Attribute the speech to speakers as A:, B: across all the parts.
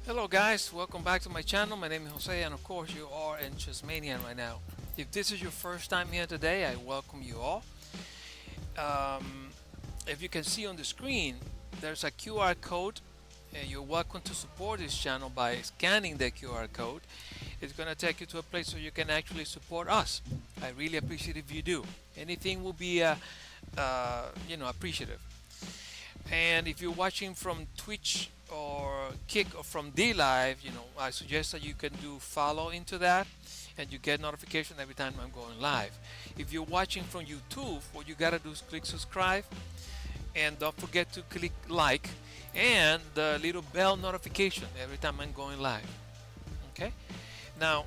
A: Hello guys, welcome back to my channel. My name is Jose and of course you are in Chessmania right now. If this is your first time here today, I welcome you all. Um, if you can see on the screen, there's a QR code and you're welcome to support this channel by scanning the QR code. It's going to take you to a place where you can actually support us. I really appreciate if you do. Anything will be appreciative. And if you're watching from Twitch or Kick or from D Live, I suggest that you can do follow into that and you get notification every time I'm going live. If you're watching from YouTube, what you gotta do is click subscribe and don't forget to click like and the little bell notification every time I'm going live. Okay, now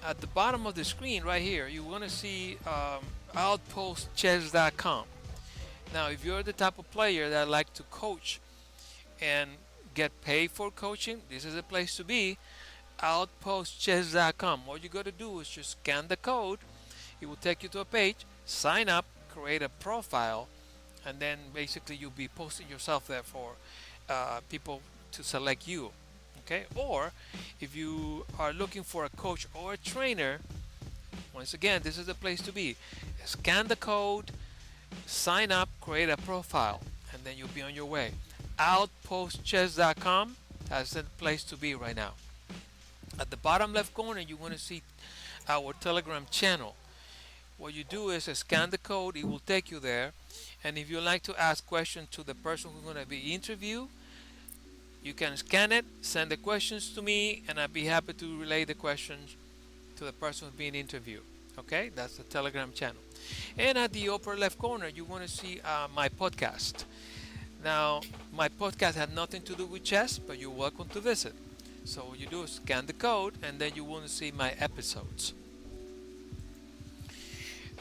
A: at the bottom of the screen right here you want to see outpostchess.com. Now if you're the type of player that like to coach and get paid for coaching, this is a place to be. Outpostchess.com. All you got to do is just scan the code. It will take you to a page, sign up, create a profile, and then basically you'll be posting yourself there for people to select you. Okay, or if you are looking for a coach or a trainer, once again this is the place to be. Scan the code, sign up, create a profile, and then you'll be on your way. Outpostchess.com, that's the place to be right now. At the bottom left corner you want to see our Telegram channel. What you do is scan the code, it will take you there, and if you like to ask questions to the person who's going to be interviewed, you can scan it, send the questions to me, and I'd be happy to relay the questions to the person who's being interviewed. Okay, that's the Telegram channel. And at the upper left corner you want to see my podcast. Now my podcast had nothing to do with chess, but you're welcome to visit. So what you do is scan the code and then you want to see my episodes.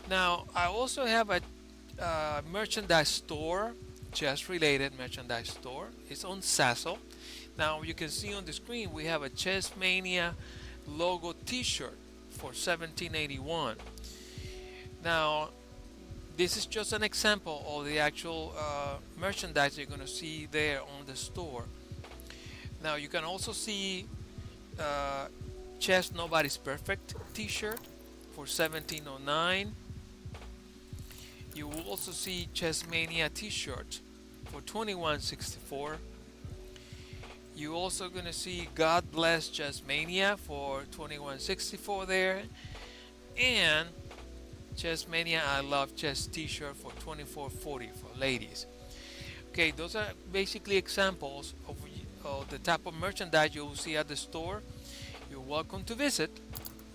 A: Now I also have a merchandise store, chess related merchandise store. It's on Sasso. Now you can see on the screen we have a Chessmania logo t-shirt for $17.81. Now this is just an example of the actual merchandise you're going to see there on the store. Now you can also see Chess Nobody's Perfect t-shirt for $17.09. You will also see Chessmania t-shirt for $21.64. You're also going to see God Bless Chessmania for $21.64 there, and Chessmania I Love Chess t-shirt for $24.40 for ladies. Okay, those are basically examples of the type of merchandise you will see at the store. You're welcome to visit.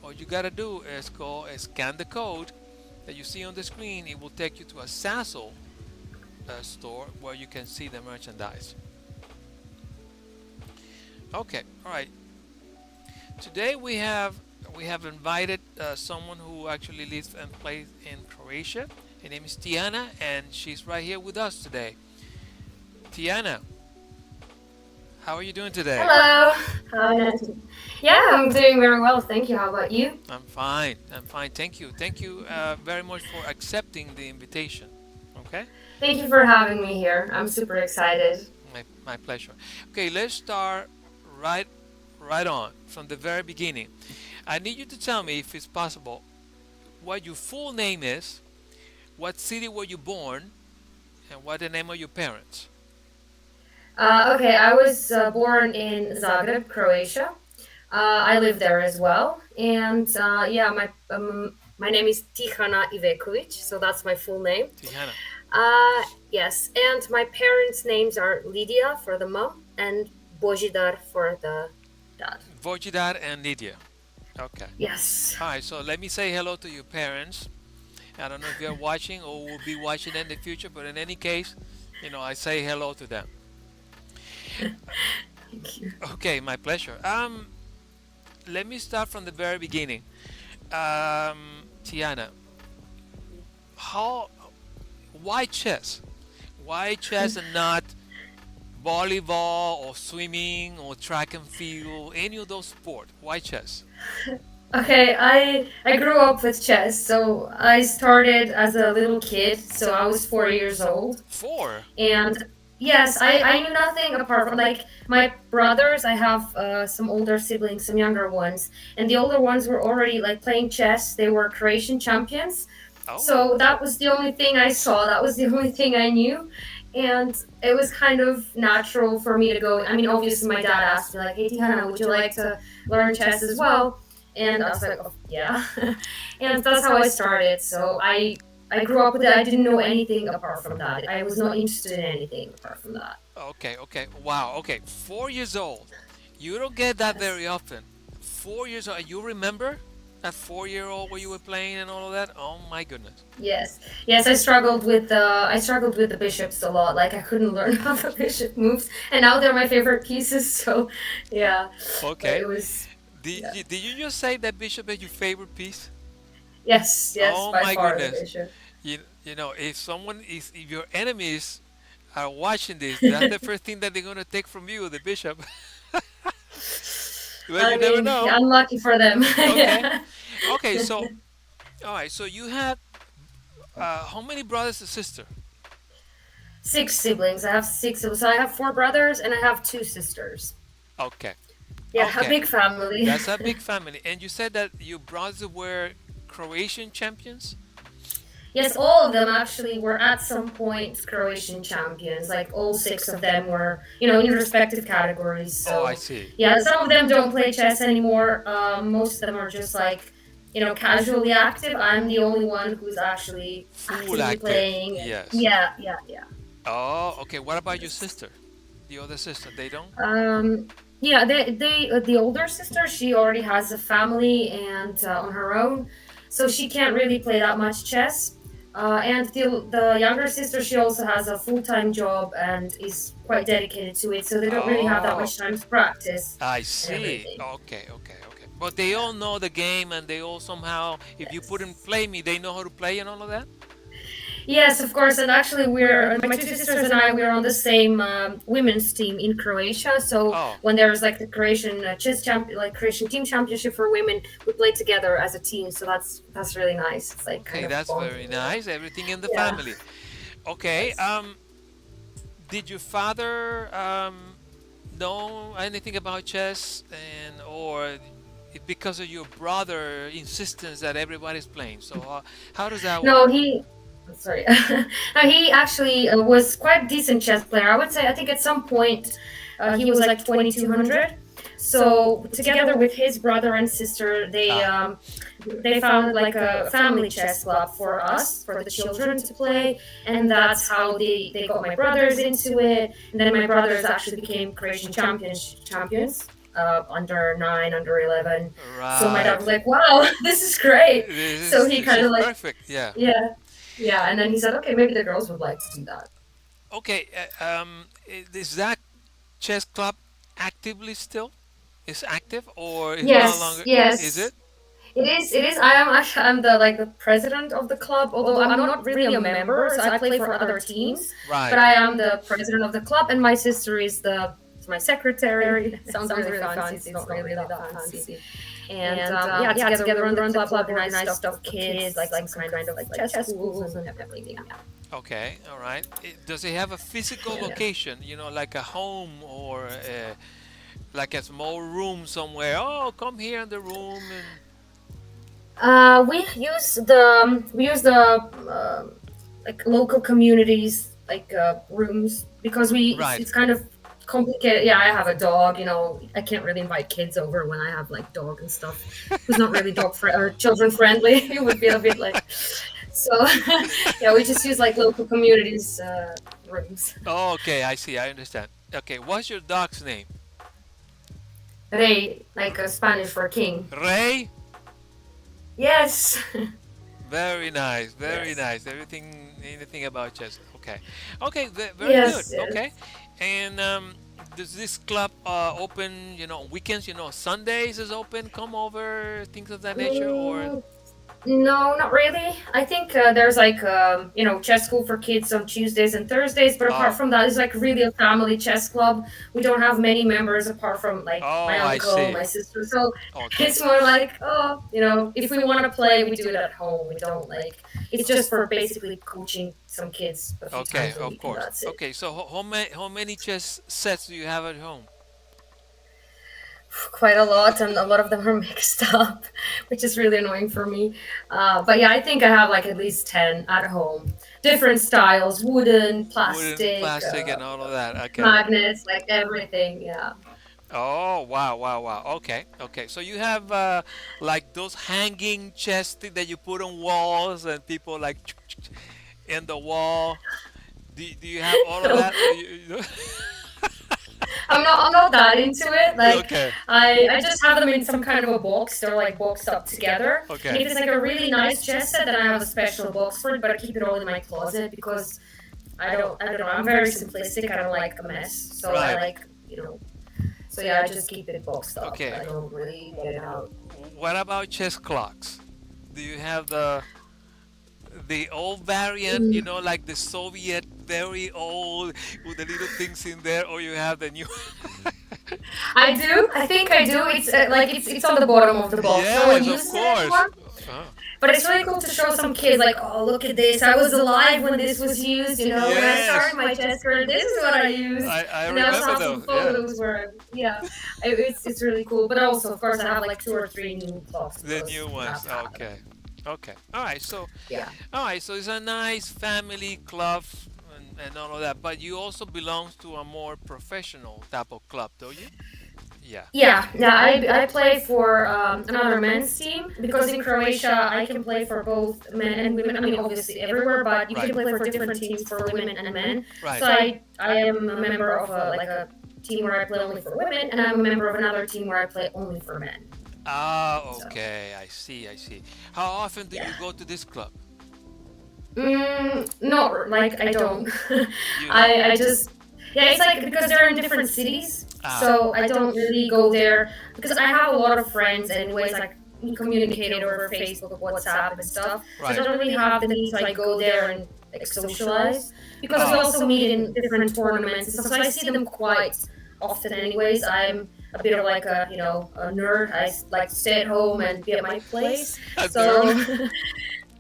A: All you gotta do is go and scan the code that you see on the screen. It will take you to a Sasso store where you can see the merchandise. Okay, all right. Today we have invited someone who actually lives and plays in Croatia. Her name is TIHANA, and she's right here with us today. TIHANA, how are you doing today?
B: Hello. Yeah, I'm doing very well. Thank you. How about you?
A: I'm fine. I'm fine. Thank you. Thank you very much for accepting the invitation. Okay.
B: Thank you for having me here. I'm super excited.
A: My pleasure. Okay, let's start right on from the very beginning. I need you to tell me, if it's possible, what your full name is, what city were you born, and what the name of your parents.
B: Okay, I was born in Zagreb, Croatia. I live there as well, and yeah, my name is TIHANA IVEKOVIC, so that's my full name.
A: TIHANA.
B: Yes, and my parents' names are Lydia for the mom and Bojidar for the dad.
A: Vojidar and Lydia. Okay.
B: Yes.
A: All right. So let me say hello to your parents. I don't know if you're watching or will be watching in the future, but in any case, I say hello to them.
B: Thank you.
A: Okay, my pleasure. Let me start from the very beginning. TIHANA, how, why chess? Why chess and not volleyball or swimming or track and field, any of those sports? Why chess?
B: Okay, I grew up with chess, so I started as a little kid, so I was 4 years old.
A: Four.
B: And Yes, I knew nothing apart from like my brothers. I have some older siblings, some younger ones, and the older ones were already like playing chess. They were Croatian champions,
A: Oh,
B: so that was the only thing I saw. That was the only thing I knew, and it was kind of natural for me to go. I mean, obviously, my dad asked me like, "Hey, Tiana, would you like to learn chess as well?" And I was like, "Oh, yeah," and that's how I started. So I grew up with it. I didn't know anything apart from that. I was not interested in anything apart from that.
A: okay, okay. Wow, okay. 4 years old. You don't get that
B: Yes.
A: very often. 4 years old. You remember that 4 year old where you were playing and all of that? Oh my goodness.
B: Yes. Yes, I struggled with the bishops a lot. Like I couldn't learn how the bishop moves, and now they're my favorite pieces. So, yeah, but
A: Okay.
B: it was
A: Did
B: yeah.
A: you just say that bishop is your favorite piece?
B: Yes, yes,
A: Oh
B: by
A: my
B: far the
A: goodness.
B: bishop.
A: You know, if your enemies are watching this, that's the first thing that they're gonna take from you, the bishop. Well,
B: I
A: you never
B: mean,
A: know.
B: unlucky for them.
A: Okay.
B: Yeah.
A: Okay, so all right, so you have how many brothers and sister?
B: Six siblings. I have six. So I have four brothers and I have two sisters.
A: Okay.
B: Yeah, a
A: Okay.
B: big family.
A: That's a big family. And you said that your brothers were Croatian champions?
B: Yes, all of them actually were at some point Croatian champions. Like all six of them were, in respective categories.
A: Oh, I
B: So,
A: see.
B: yeah, some of them don't play chess anymore. Most of them are just like, casually active. I'm the only one who's actually
A: Full
B: actively
A: active.
B: playing. And
A: Yes.
B: yeah, yeah, yeah.
A: Oh, okay. What about your
B: Yes.
A: sister? The other sister, they don't?
B: Um, yeah, the older sister, she already has a family and on her own, so she can't really play that much chess. And the younger sister, she also has a full-time job and is quite dedicated to it, so they don't really have that
A: Oh,
B: much time to practice
A: I
B: and
A: see.
B: everything.
A: Okay, okay, okay. But they all know the game and they all somehow, if you put in
B: Yes.
A: play me, they know how to play and all of that?
B: Yes, of course. And actually, we're my two sisters and I. We're on the same women's team in Croatia. So
A: Oh,
B: when there's like the Croatian chess champ, like Croatian team championship for women, we play together as a team. So that's really nice. It's like kind
A: okay,
B: of
A: that's very
B: bonding.
A: nice. Everything in the
B: Yeah.
A: family. Okay,
B: Yes.
A: did your father know anything about chess and or because of your brother insistence that everybody's playing? So how does that
B: No,
A: work?
B: he. Sorry. No, he actually was quite a decent chess player. I would say. I think at some point he was like 2200. So together with his brother and sister, they
A: Ah,
B: um, they founded like a family chess club for us, for the children to play, and that's how they got my brothers into it. And then my brothers actually became Croatian champions. Under 9, under 11. So my dad
A: right.
B: was like, "Wow, this is great." So he
A: This
B: kind
A: is
B: of like,
A: perfect. Yeah.
B: yeah, yeah. And then he said, "Okay, maybe the girls would like to do that."
A: Okay. Is that chess club actively still? Is active or is no
B: Yes,
A: longer? Is
B: yes.
A: it?
B: It is. It is. I am actually. I'm the president of the club. Although I'm not really a member, so I play for other teams. But
A: Right.
B: I am the president of the club, and my sister is my secretary. It sounds really fancy. It's not really that fancy. And yeah, together we run the club, organize stuff for kids, like some kind of like chess schools and everything. Yeah.
A: Okay. All right. Does it have a physical
B: Yeah.
A: location? You know, like a home or like a small room somewhere? Oh, come here in the room and
B: We use the like local communities like rooms because we
A: right.
B: it's kind of complicated. Yeah, I have a dog. I can't really invite kids over when I have like dog and stuff. Who's not really or children friendly. It would be a bit like so. Yeah, we just use like local communities rooms.
A: Oh, okay. I see. I understand. Okay. What's your dog's name?
B: Rey, like Spanish for king.
A: Ray.
B: Yes.
A: Very nice, very
B: Yes.
A: nice. Anything about chess. Okay, okay, very good.
B: Yes.
A: Okay,
B: Yes.
A: and does this club open? You know, on weekends. You know, Sundays is open. Come over, things of that nature, or
B: Mm, No, not really. I think there's like chess school for kids on Tuesdays and Thursdays, but apart
A: Oh,
B: from that, it's like really a family chess club. We don't have many members apart from like my
A: oh, I
B: uncle,
A: see.
B: my sister. So
A: Okay.
B: it's more like, oh, if we want to play, we do it at home. We don't like it's just for basically coaching some kids a few
A: Okay,
B: times a
A: of
B: week, and
A: course.
B: that's it.
A: Okay, so how many chess sets do you have at home?
B: Quite a lot, and a lot of them are mixed up, which is really annoying for me. But yeah, I think I have like at least 10 at home. Different styles, wooden,
A: Wooden,
B: plastic,
A: plastic, and all of that. Okay.
B: magnets, like everything. Yeah.
A: Oh, wow, wow, wow. Okay, okay. So you have like those hanging chess thing that you put on walls and people like in the wall. Do you have all of
B: No,
A: that?
B: I'm not that into it. Like
A: Okay,
B: I just have them in some kind of a box. They're like boxed up together. And
A: okay.
B: if it's like a really nice chess set, then I have a special box for it. But I keep it all in my closet because I don't know. I'm very simplistic. I don't like a mess. So I
A: Right.
B: like you know. So yeah, I just keep it boxed up.
A: Okay.
B: I don't really get it out.
A: What about chess clocks? Do you have the old variant,
B: Mm.
A: like the Soviet, very old, with the little things in there, or you have the new?
B: I do. I think I do. It's like it's on the bottom of the box. No one
A: Yes, of
B: uses it
A: course.
B: anymore. But it's really cool to show some kids, like, oh, look at this. I was alive when this was used. When I
A: Yes,
B: started my chess career, this is what I used.
A: I
B: And I also
A: remember
B: have some
A: those. Yeah,
B: photos where, yeah, it's really cool. But also, of course, I have like two or three new clocks
A: the new
B: because you have
A: ones.
B: to have them.
A: Okay, okay. All right. So,
B: Yeah.
A: all right. So it's a nice family club and all of that. But you also belong to a more professional type of club, don't you? Yeah.
B: Yeah. I play for another men's team because in Croatia I can play for both men and women. I mean, obviously everywhere, but you
A: Right.
B: can play for different teams for women and men.
A: Right.
B: So I am a member of a team where I play only for women, and I'm a member of another team where I play only for men.
A: Ah,
B: So
A: okay. I see. I see. How often do you
B: yeah.
A: go to this club?
B: No, like I don't.
A: You don't.
B: I just yeah, it's like because they're in different cities,
A: Ah,
B: so I don't really go there because I have a lot of friends anyways. Like we communicate over Facebook, WhatsApp, and stuff. So I
A: right.
B: don't really have the need to like go there and like socialize because we
A: Oh,
B: also meet in different tournaments and stuff. So I see them quite often anyways. I'm a bit of like a nerd. I like to stay at home and be at my place.
A: a
B: So
A: nerd.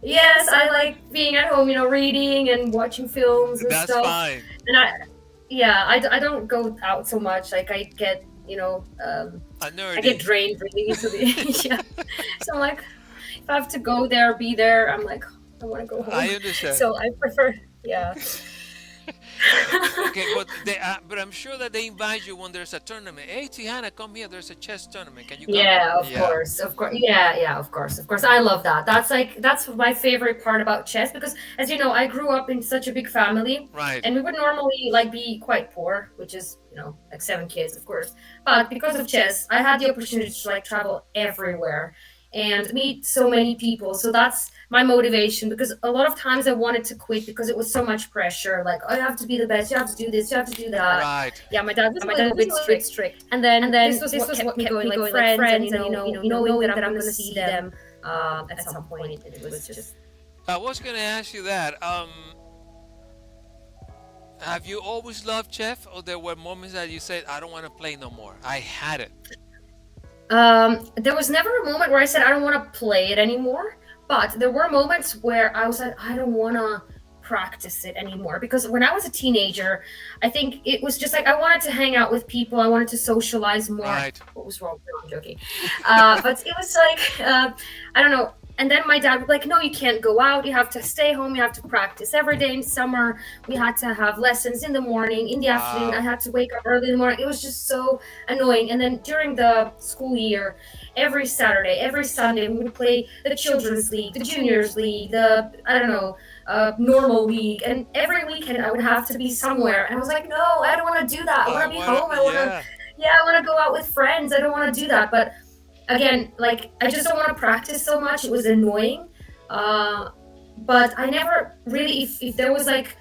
B: yes, I like being at home, reading and watching films and
A: That's
B: stuff.
A: fine.
B: And I don't go out so much. Like I get,
A: A
B: I get
A: nerdy.
B: drained really easily. Yeah. So I'm like, if I have to go there, be there, I'm like, I want to go
A: I
B: home.
A: understand.
B: So I prefer, yeah.
A: Okay, but I'm sure that they invite you when there's a tournament. Hey, Tihana, come here. There's a chess tournament. Can you come?
B: Yeah,
A: Yeah.
B: of course. Yeah, of course. I love that. That's my favorite part about chess because, as you know, I grew up in such a big family,
A: Right.
B: and we would normally like be quite poor, which is like 7 kids, of course. But because of chess, I had the opportunity to like travel everywhere and meet so many people. So that's my motivation because a lot of times I wanted to quit because it was so much pressure. Like, oh, you have to be the best. You have to do this. You have to do that.
A: Right.
B: Yeah, my dad was a little bit strict. And then this was what kept me going, like friends, and knowing that I'm going to see them at some point. And it was just
A: I was gonna ask you that. Have you always loved chess, or there were moments that you said, "I don't want to play no more. I had it."
B: there was never a moment where I said I don't want to play it anymore. But there were moments where I was like, I don't want to practice it anymore because when I was a teenager, I think it was just like I wanted to hang out with people. I wanted to socialize more.
A: Right.
B: What was wrong? No, I'm joking. But it was like I don't know. And then my dad was like, "No, you can't go out. You have to stay home. You have to practice every day." In summer, we had to have lessons in the morning. In the afternoon, I
A: Wow.
B: had to wake up early in the morning. It was just so annoying. And then during the school year, every Saturday, every Sunday, we would play the children's league, the juniors league, the I don't know, normal league, and every weekend I would have to be somewhere. And I was like, no, I don't want to do that. I
A: I
B: want to be
A: wanna.
B: home.
A: Yeah.
B: I want to go out with friends. I don't want to do that. But again, like I just don't want to practice so much. It was annoying. Uh, but I never really, if there was like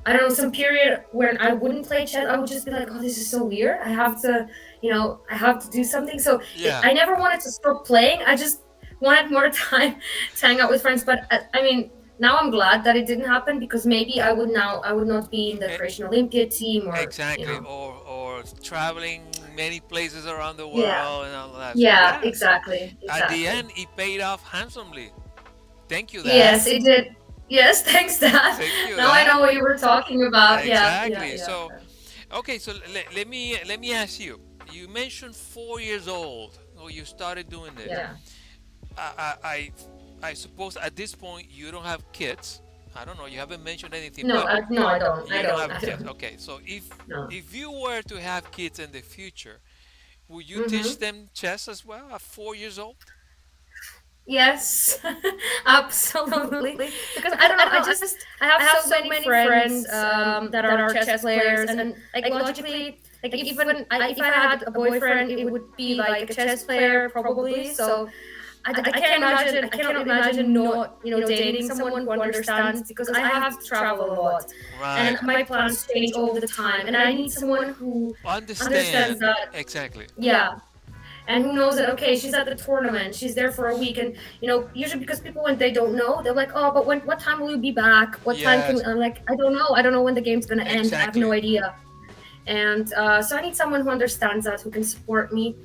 B: I don't know, some period when I wouldn't play chess, I would just be like, oh, this is so weird. I have to do something. So
A: Yeah.
B: I never wanted to stop playing. I just wanted more time to hang out with friends. But I mean, now I'm glad that it didn't happen because maybe I would not be in the
A: Eh,
B: Croatian Olympiad team or
A: exactly, or traveling many places around the
B: Yeah,
A: world and all that. So
B: yeah,
A: yeah, so
B: exactly,
A: at the
B: exactly.
A: end, it paid off handsomely. Thank you, Dad.
B: Yes, it did. Yes, thanks, Dad.
A: Thank you,
B: Now I
A: Dad.
B: know what you were talking about. Yeah, yeah,
A: Exactly.
B: yeah,
A: So, okay. So let me ask you. You mentioned 4 years old. Oh, you started doing this.
B: yeah.
A: I, I I I suppose at this point you don't have kids. I don't know. You haven't mentioned anything,
B: No,
A: but
B: no, I don't. I
A: you don't
B: don't.
A: have
B: I
A: kids.
B: don't.
A: Okay. So
B: No.
A: if you were to have kids in the future, would you teach
B: Mm-hmm.
A: them chess as well at 4 years old?
B: Yes, absolutely. Because
A: Because
B: I don't know.
A: I don't know.
B: I have
A: I have
B: so
A: so
B: many
A: many
B: friends
A: friends
B: that
A: that
B: are
A: are
B: chess
A: chess
B: players,
A: players,
B: and
A: and
B: like logically, like if I
A: if I
B: had
A: had
B: a
A: a
B: boyfriend,
A: boyfriend,
B: it
A: it
B: would
A: would
B: be
A: be
B: like a
A: like a
B: chess
A: chess
B: player
A: player
B: probably.
A: probably.
B: So
A: So
B: I can't imagine. I
A: I
B: cannot
A: cannot
B: imagine
A: imagine
B: not
A: not
B: dating
A: dating
B: someone who
A: someone who
B: understands
A: understands
B: because I
A: because I
B: have to
A: have to
B: travel a
A: travel a
B: lot,
A: lot,
B: and
A: right?
B: my
A: And my
B: plans
A: plans
B: change all
A: change
B: the
A: all the
B: time, and
A: time,
B: I
A: and I
B: need
A: need
B: someone
A: someone
B: who
A: who
B: understands
A: understand
B: that.
A: exactly.
B: Yeah, and who knows that okay, she's at the tournament, she's there for a week, and usually because people when they don't know, they're like, oh, but what time will you be back, what time can
A: Yes,
B: I'm like, I don't know when the game's going to end, I have no
A: exactly.
B: idea. And so I need someone who understands that, who can support me.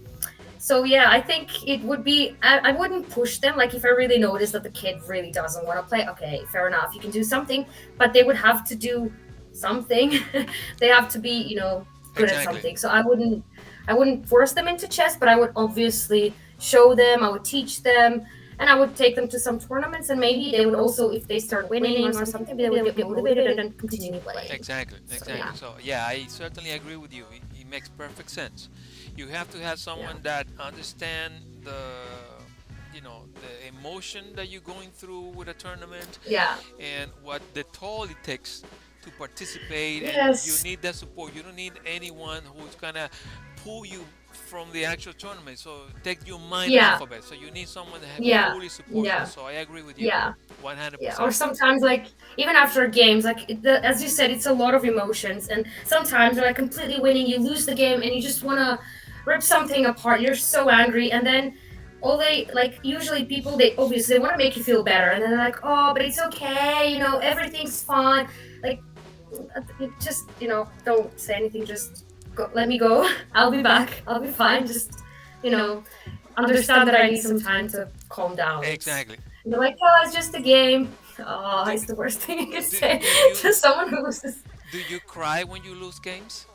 B: So yeah, I think it would be I wouldn't push them, like if I really notice that the kid really doesn't want to play, okay, fair enough, you can do something, but they would have to do something. They have to be good at
A: Exactly.
B: something. So I wouldn't force them into chess, but I would obviously show them, I would teach them, and I would take them to some tournaments, and maybe they would also, if they start winning or something, they would get motivated and continue playing.
A: Exactly,
B: So
A: exactly.
B: yeah.
A: So yeah, I certainly agree with you. It makes perfect sense. You have to have
B: Yeah.
A: someone that understand the emotion that you're going through with a tournament,
B: Yeah.
A: and what the toll it takes to participate, and you
B: Yes.
A: need that support. You don't need anyone who's gonna pull you from the actual tournament, so take your mind
B: Yeah.
A: off of it. So you need someone that
B: Yeah.
A: fully supports you.
B: Yeah.
A: So I agree with you
B: Yeah. Yeah, or
A: 100%.
B: sometimes like even after games, like as you said, it's a lot of emotions, and sometimes you're like completely winning, you lose the game, and you just want to rip something apart. You're so angry, and then all they like usually people they obviously they want to make you feel better, and then they're like, oh, but it's okay, everything's fine. Like just don't say anything. Just go, let me go. I'll be back. I'll be fine. Just you know understand that I need some time to calm down.
A: Exactly.
B: And they're like, oh, it's just a game. Oh,
A: Do,
B: it's the worst thing you can
A: do,
B: say
A: do you
B: to someone who loses.
A: do you cry when you lose games?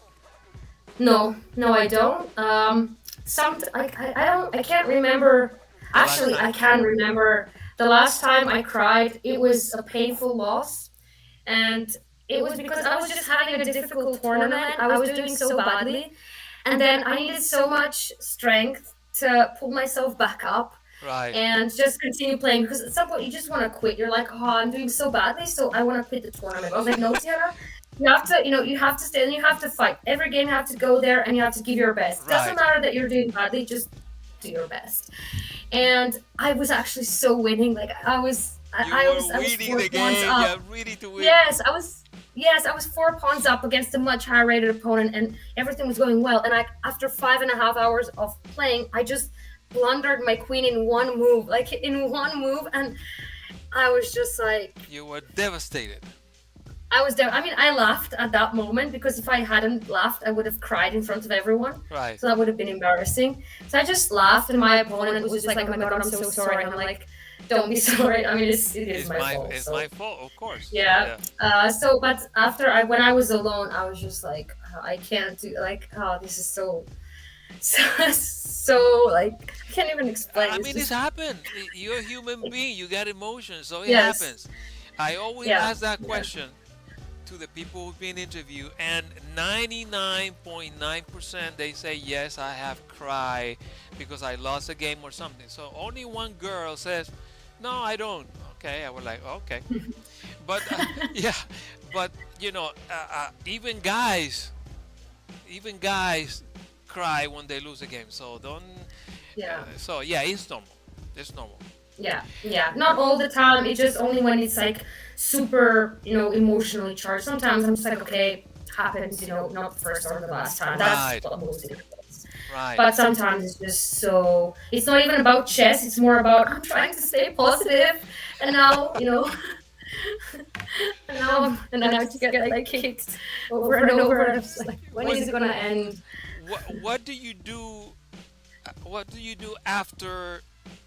B: No, no, I don't. I don't, I can't remember.
A: The last
B: Actually,
A: time?
B: I can remember the last time I cried. It was a painful loss, and it was because I was just having a difficult tournament. I was doing so badly, and then I needed so much strength to pull myself back up
A: Right.
B: and just continue playing because at some point you just want to quit. You're like, oh, I'm doing so badly, so I want to quit the tournament. I was like, no, Tiana, you have to, you have to stay and you have to fight. Every game you have to go there and you have to give your best. Doesn't
A: Right.
B: matter that you're doing badly, just do your best. And I was actually so winning. Like
A: You
B: I
A: were
B: was
A: winning
B: four
A: the
B: pawns
A: game.
B: up.
A: You're ready to win.
B: Yes, I was. Yes, I was 4 pawns up against a much higher rated opponent, and everything was going well. And after 5.5 hours of playing, I just blundered my queen in one move, like in one move, and I was just like,
A: You were devastated.
B: I was there. I mean, I laughed at that moment because if I hadn't laughed, I would have cried in front of everyone.
A: Right.
B: So that would have been embarrassing. So I just laughed, and my opponent was just like, "Oh my god, I'm so sorry." And I'm like, "Don't be sorry. I mean, it is my fault."
A: It's
B: So
A: my fault, of course.
B: yeah.
A: Yeah.
B: But when I was alone, I was just like, "Oh, I can't do like, oh, this is so like I can't even explain.
A: I
B: It's
A: mean, it's
B: just
A: happened. You're a human being. You got emotions, so it
B: yes,
A: happens. I always
B: yeah,
A: ask that
B: yeah,
A: question to the people who've been interviewed, and 99.9% they say yes, I have cried because I lost a game or something. So only one girl says, no, I don't. Okay, I was like, okay, but yeah, but even guys cry when they lose a game. So don't.
B: yeah.
A: So yeah, it's normal. It's normal.
B: Yeah, yeah. Not all the time. It's just only when it's like super, emotionally charged. Sometimes I'm just like, okay, happens, not the first or the last time. That's
A: Right.
B: what mostly happens.
A: Right.
B: But sometimes it's just so, it's not even about chess, it's more about I'm trying to stay positive, and now, and now I just get like kicked over and over, and I'm just like, when
A: What
B: is it gonna end?
A: what do you do? What do you do after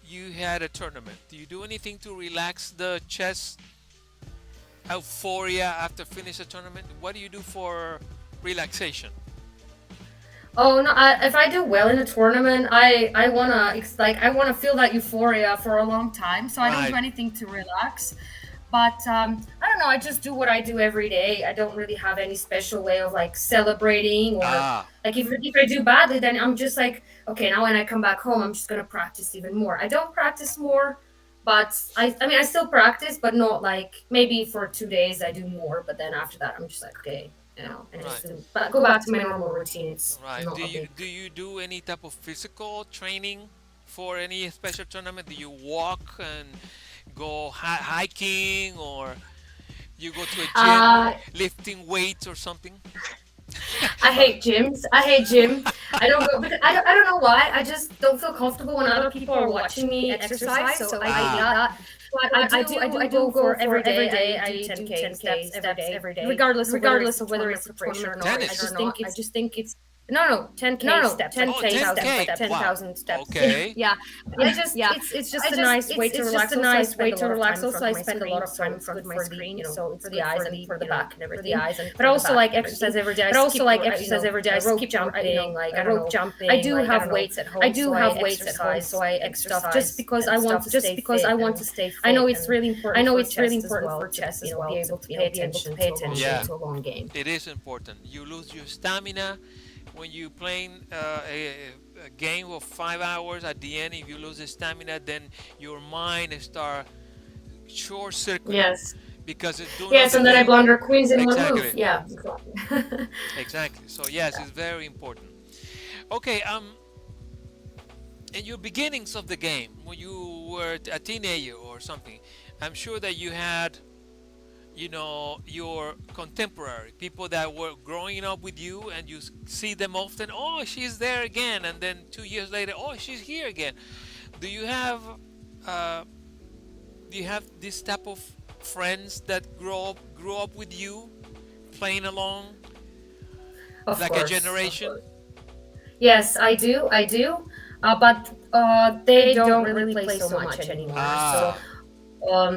A: you had a tournament? Do you do anything to relax the chess euphoria after finish a tournament? What do you do for relaxation?
B: Oh no! If I do well in a tournament, I wanna I wanna feel that euphoria for a long time. So I don't do
A: Right.
B: anything to relax. But I don't know. I just do what I do every day. I don't really have any special way of like celebrating, or
A: Ah,
B: like if I do badly, then I'm just like, okay, now when I come back home, I'm just gonna practice even more. I don't practice more, but I mean I still practice, but not like maybe for 2 days I do more. But then after that, I'm just like, okay, I need
A: right.
B: to go back to my normal routine. It's
A: Right.
B: not a big.
A: Do you do any type of physical training for any special tournament? Do you walk and go hiking, or you go to a gym
B: Uh,
A: lifting weights or something?
B: I hate gyms. I hate gym. I don't go because I don't know why. I just don't feel comfortable when other people are watching me exercise. So I hate
A: Ah,
B: that. But I do go for every day. I do 10K steps every day, regardless of whether it's a tournament or not.
A: tennis.
B: I just think it's no 10K steps, like
A: Oh,
B: 10,000
A: 10K.
B: steps,
A: Wow.
B: 10,000 steps.
A: Okay.
B: Yeah, it's just a nice way to relax. Also, I spend a lot of time in front of my screen, so it's for the eyes and for the back and everything. But also like exercise every day. I keep jumping, like I rope jumping. I do have weights at home. So I exercise just because I want to stay fit. I know it's really important. For chess as well. Be able to pay attention
A: Yeah,
B: to a long game.
A: it is important. You lose your stamina when you playing a game of 5 hours. At the end, if you lose the stamina, then your mind start short circuiting
B: Yes.
A: because it's doing
B: Yes,
A: other
B: and then I
A: things.
B: blunder queens in one move.
A: Exactly,
B: Yeah, exactly.
A: exactly. So yes, it's very important. Okay, in your beginnings of the game, when you were a teenager or something, I'm sure that you had, your contemporary people that were growing up with you, and you see them often. Oh, she's there again, and then 2 years later, oh, she's here again. Do you have, uh, this type of friends that grew up with you, playing along,
B: Of
A: like a
B: course, of
A: generation?
B: course. Yes, I do. But they don't really play so much anymore. So
A: Ah,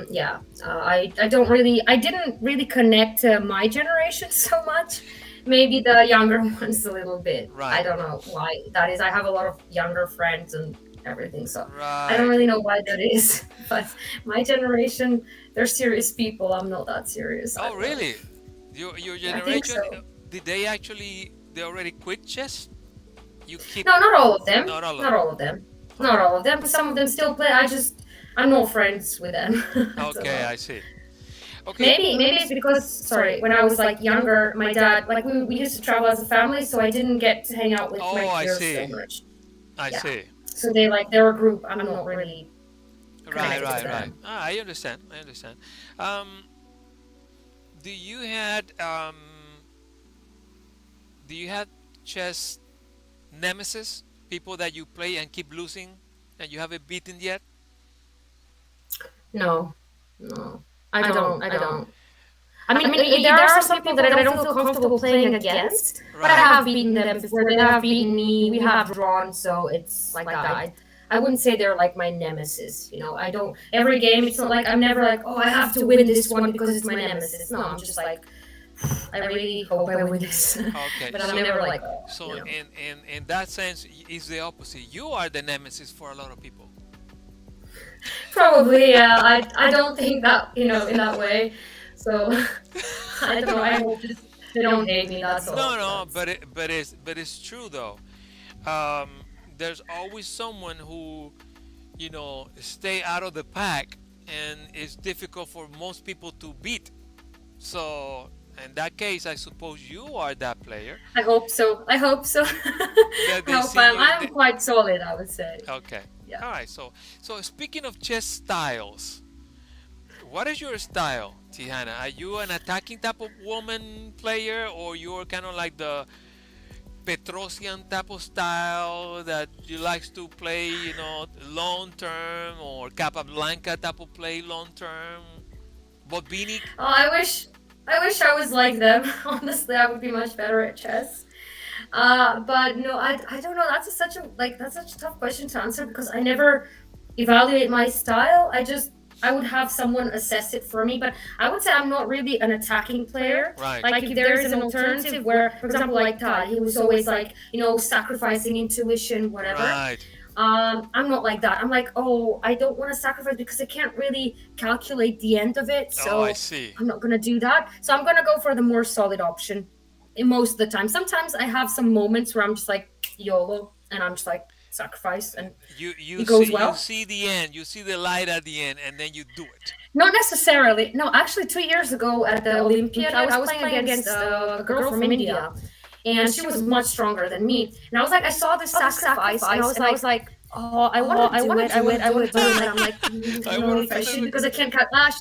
B: yeah, I don't really, I didn't really connect to my generation so much. Maybe the younger ones a little bit. I
A: right,
B: don't know why that is. I have a lot of younger friends and everything, so I don't
A: right.
B: really know why that is. But my generation, they're serious people. I'm not that serious.
A: Oh, really? Your
B: I think
A: generation,
B: so.
A: did they already quit chess? You keep
B: No, not all of them.
A: not all of
B: Not
A: them.
B: all of them. Not all of them. But some of them still play. I'm not friends with them. I don't
A: Okay,
B: know.
A: I see. Okay.
B: Maybe it's because sorry, when I was like younger, my dad like we used to travel as a family, so I didn't get to hang out with my
A: Oh, I
B: peers so
A: see.
B: much.
A: I
B: Yeah.
A: see.
B: So they're a group. I'm not really
A: Right,
B: connected to
A: right, right.
B: them.
A: Ah, I understand. I understand. Um, do you had do you have chess nemesis, people that you play and keep losing and you haven't beaten yet?
B: No, no, I don't. I don't. I mean, there are some people that I don't feel comfortable playing against, but I
A: Right.
B: have beaten them before. They have beaten me. We have drawn, so it's like that. I wouldn't say they're like my nemesis. I don't. Every game, it's not like I'm never like, oh, I have to win this one because it's my nemesis. No, I'm just like, I really hope I win this,
A: Okay.
B: but I'm never like, oh,
A: So in that sense, is the opposite. You are the nemesis for a lot of people.
B: Probably, yeah. I don't think that in that way. So I don't know. I hope just they don't hate me. That's
A: No,
B: all.
A: no,
B: That's
A: but it's true though. Um, there's always someone who, stay out of the pack, and it's difficult for most people to beat. So in that case, I suppose you are that player
B: I hope so. I hope so.
A: that
B: I
A: they
B: hope
A: see you.
B: I'm quite solid, I would say.
A: Okay.
B: Yeah.
A: All right. So speaking of chess styles, what is your style, Tihana? Are you an attacking type of woman player, or you're kind of like the Petrosian type of style that you likes to play, long term, or Capablanca type of play long term? Botvinnik?
B: Oh, I wish I was like them. Honestly, I would be much better at chess. But no, I don't know. That's such a tough question to answer because I never evaluate my style. I would have someone assess it for me. But I would say I'm not really an attacking player.
A: Right.
B: Like if there is an alternative where, for example, like Todd, he was always like, sacrificing intuition, whatever.
A: Right.
B: I'm not like that. I'm like, oh, I don't want to sacrifice because I can't really calculate the end of it.
A: Oh,
B: So
A: I see.
B: I'm not gonna do that. So I'm gonna go for the more solid option most of the time. Sometimes I have some moments where I'm just like YOLO and I'm just like sacrifice and
A: You
B: it goes
A: see
B: well.
A: the end, you see the light at the end, and then you do it.
B: Not necessarily. No, actually, 2 years ago at the Olympiad, I was playing against a girl from India, and she was much stronger than me. And I was like, I saw this sacrifice, and I was like, oh, I want to do it. I want to do it. And I'm like, I don't know if I should because I can't cut lash.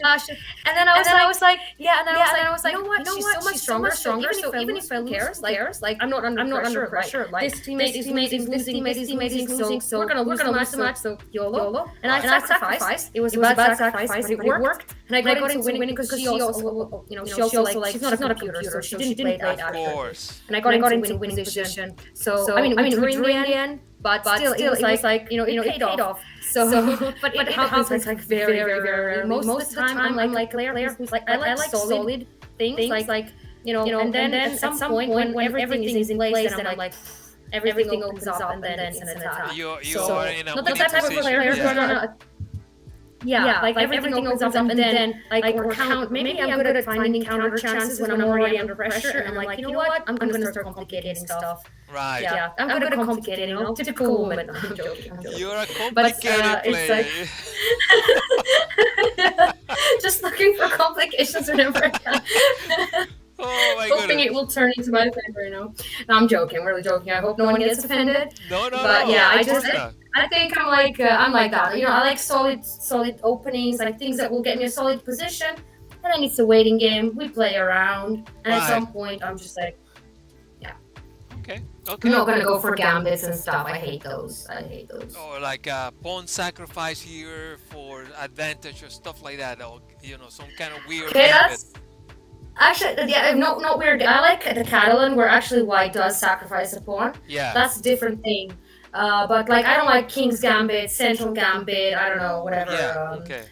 B: And then I was like, yeah. And then I was like, you know what? She's so much stronger. So even if I lose, who cares? Like I'm not under pressure. Like this teammate is losing. This teammate is losing. So we're gonna lose the match. So YOLO. And I sacrificed. It was a bad sacrifice, but it worked. And I got into winning because she also, she also like she's not a computer, so she didn't play it
A: Of
B: after.
A: course.
B: And I got into winning position. So I mean, we drew in the end, but still, it was like it paid off. So, but it happens like very, very, very rarely. Most of the time, I'm like a player who's like I like solid things, like and then at some point when everything is in place, then I'm like everything opens up, and then it's an attack.
A: You
B: So
A: are in a
B: not
A: winning
B: that type of
A: position.
B: player who's
A: Yeah.
B: gonna. Yeah, like everything opens up, and then or count. Maybe I'm good at finding counter chances when I'm already under pressure, and I'm like, you know what? I'm gonna start complicating stuff.
A: Right.
B: Yeah, I'm good at complicating. Typical woman. I'm joking.
A: You're a
B: But
A: complicated
B: it's
A: player.
B: like just looking for complications whenever I can.
A: Oh my
B: Hoping
A: goodness.
B: it will turn into my favor. No, I'm joking. I'm really joking. I hope no one gets offended.
A: No,
B: But
A: no.
B: yeah,
A: Of course not.
B: I think I'm like that. I like solid openings, like things that will get me a solid position. And then it's a waiting game. We play around, and at
A: Right.
B: some point, I'm just like,
A: Okay.
B: I'm
A: Okay.
B: not gonna go for gambits and stuff. I hate those.
A: Or like pawn sacrifice here for advantage or stuff like that, or some kind of weird
B: Okay,
A: gambit.
B: that's actually not weird. I like the Catalan where actually white does sacrifice a pawn.
A: Yeah.
B: That's a different thing. But like I don't like King's Gambit, Central Gambit. I don't know, whatever.
A: Yeah. Okay.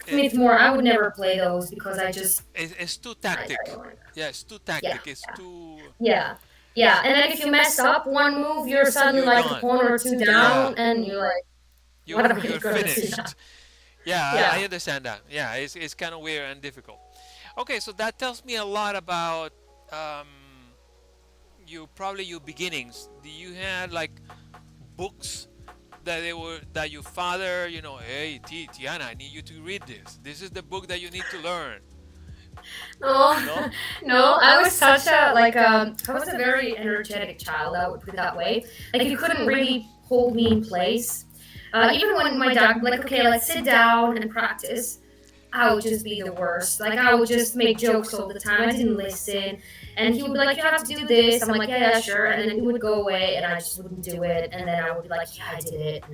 B: Smith Moore. I would never play those because I just
A: It's too
B: I
A: tactic.
B: don't like that.
A: Yeah, it's too tactic. It's too.
B: Yeah. Yeah, and then if you mess up one move, you're suddenly
A: You're
B: like
A: done.
B: a pawn or two down, and you're like,
A: You're,
B: what am I
A: you're
B: gonna do
A: finished.
B: now?
A: Yeah,
B: Yeah.
A: I understand that. Yeah, it's kind of weird and difficult. Okay, so that tells me a lot about your beginnings. Do you had like books that your father, hey Tiana, I need you to read this. This is the book that you need to learn.
B: No,
A: No?
B: no, I was such a I was a very energetic child. I would put it that way. Like you couldn't really hold me in place. Even when my dad would be like, okay, let's sit down and practice, I would just be the worst. Like I would just make jokes all the time. I didn't listen, and he would be like, you have to do this. I'm like, yeah, sure. And then he would go away, and I just wouldn't do it. And then I would be like, yeah, I did it.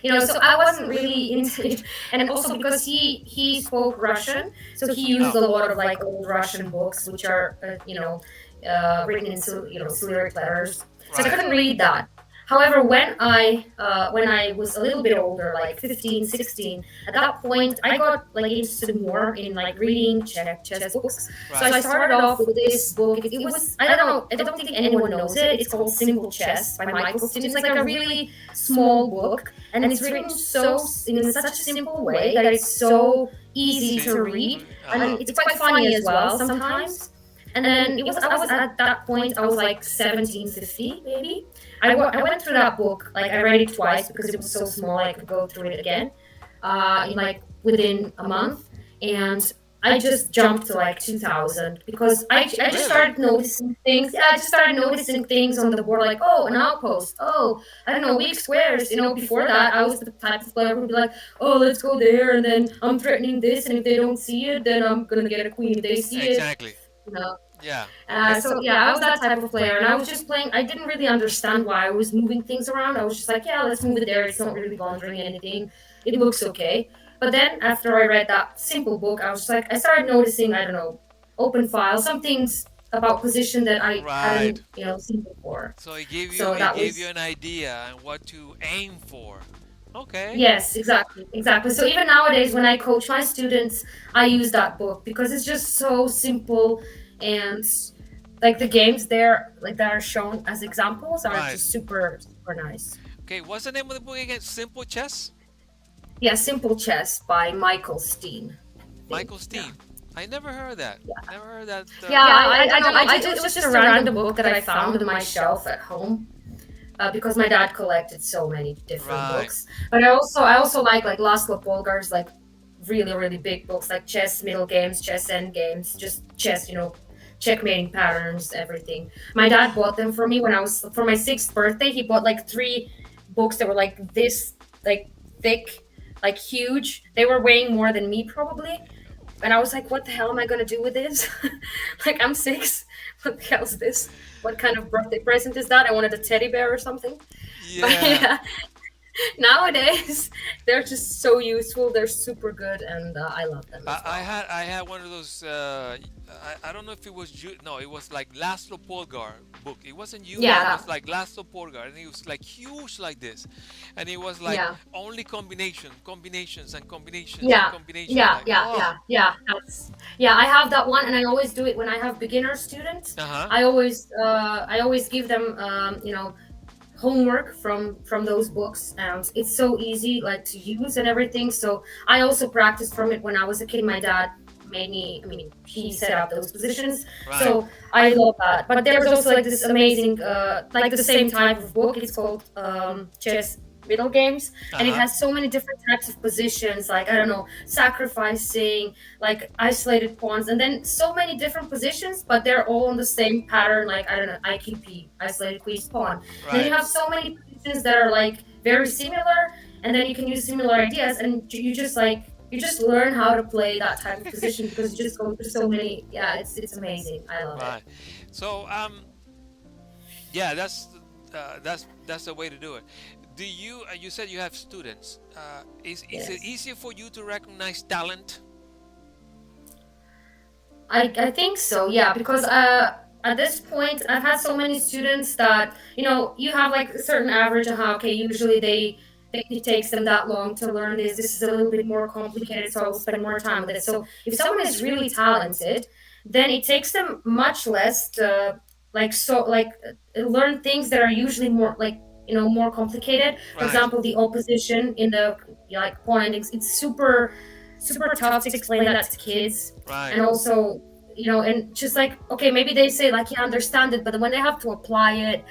B: And, so I wasn't really into it. And also because he spoke Russian, so he used a lot of like old Russian books, which are written in Cyrillic letters. So I couldn't read that. However, when I was a little bit older, like 15, 16, at that point, I got like interested more in like reading chess books. So I started off with this book. It was, I don't think anyone knows it. It's called Simple Chess by Michael Stein. It's like a really small book, and it's written in such a simple way that it's so easy to read, and it's quite funny as well sometimes. And then I was at that point, I was like 1750 maybe. I went through that book, like I read it twice because it was so small I could go through it again in like within a month. And I just jumped to like 2000 because I just started noticing things. Yeah, I just started noticing things on the board like, oh, an outpost. Oh, I don't know, weak squares. Before that, I was the type of player who would be like, oh, let's go there. And then I'm threatening this. And if they don't see it, then I'm going to get a queen. If they see
A: Exactly.
B: it,
A: Yeah.
B: So yeah, I was that type of player, and I was just playing. I didn't really understand why I was moving things around. I was just like, yeah, let's move it there. It's not really blundering anything. It looks okay. But then after I read that simple book, I was just like, I started noticing, I don't know, open files, some things about position that I
A: Right.
B: hadn't, seen before.
A: So it gave you
B: So that
A: an
B: was
A: idea and what to aim for. Okay.
B: yes, exactly, exactly. So even nowadays, when I coach my students, I use that book because it's just so simple and like the games there, like that are shown as examples, are
A: Right.
B: just super, super nice.
A: Okay. What's the name of the book again? Simple Chess.
B: Yeah, Simple Chess by Michael Steen, I think.
A: Michael
B: Yeah.
A: Steen. I never heard that. Never heard that.
B: Yeah, I don't know. It was just a random book that I found on my shelf at home. Because my dad collected so many different
A: Right.
B: books. But I also like Laszlo Polgar's like really really big books like chess middle games, chess end games, just chess, checkmating patterns, everything. My dad bought them for me when I was for my 6th birthday. He bought like 3 books that were like this like thick, like huge. They were weighing more than me probably. And I was like, what the hell am I gonna do with this? Like I'm 6. What the hell is this? What kind of birthday present is that? I wanted a teddy bear or something. But
A: Yeah.
B: yeah, nowadays they're just so useful. They're super good, and I love them as well.
A: I had one of those. I don't know if it was no, it was like Laszlo Polgar book. It wasn't you.
B: Yeah,
A: It was
B: that.
A: like Laszlo Polgar, and it was like huge like this, and it was like
B: Yeah,
A: only combinations and combinations and
B: yeah,
A: combinations.
B: yeah,
A: Like
B: yeah,
A: oh,
B: yeah, yeah. That's yeah. I have that one, and I always do it when I have beginner students.
A: uh huh,
B: I always give them homework from those books, and it's so easy like to use and everything. So I also practiced from it when I was a kid. My dad made me, I mean, he set up those positions,
A: right,
B: so I love that. But there's also like this amazing like the same type of book. It's called chess middle games,
A: uh
B: and it
A: huh,
B: has so many different types of positions, like I don't know, sacrificing, like isolated pawns, and then so many different positions, but they're all on the same pattern, like I don't know, IQP, isolated queen pawn. Then you
A: right.
B: have so many positions that are like very similar, and then you can use similar ideas, and you just learn how to play that type of position because you just go through so many. Yeah, it's amazing. I love it.
A: Right. So yeah, that's the way to do it. Do you you said you have students? Is it
B: Yes.
A: easier for you to recognize talent?
B: I think so, yeah, because at this point I've had so many students that you have like a certain average of how okay usually it takes them that long to learn this. This is a little bit more complicated, so I will spend more time with it. So if someone is really talented, then it takes them much less to learn things that are usually more like more complicated. For
A: Right.
B: example, the opposition in the like pawn endings, it's super super tough to explain that to kids.
A: Right.
B: And also and just like okay, maybe they say like yeah, understand it, but when they have to apply it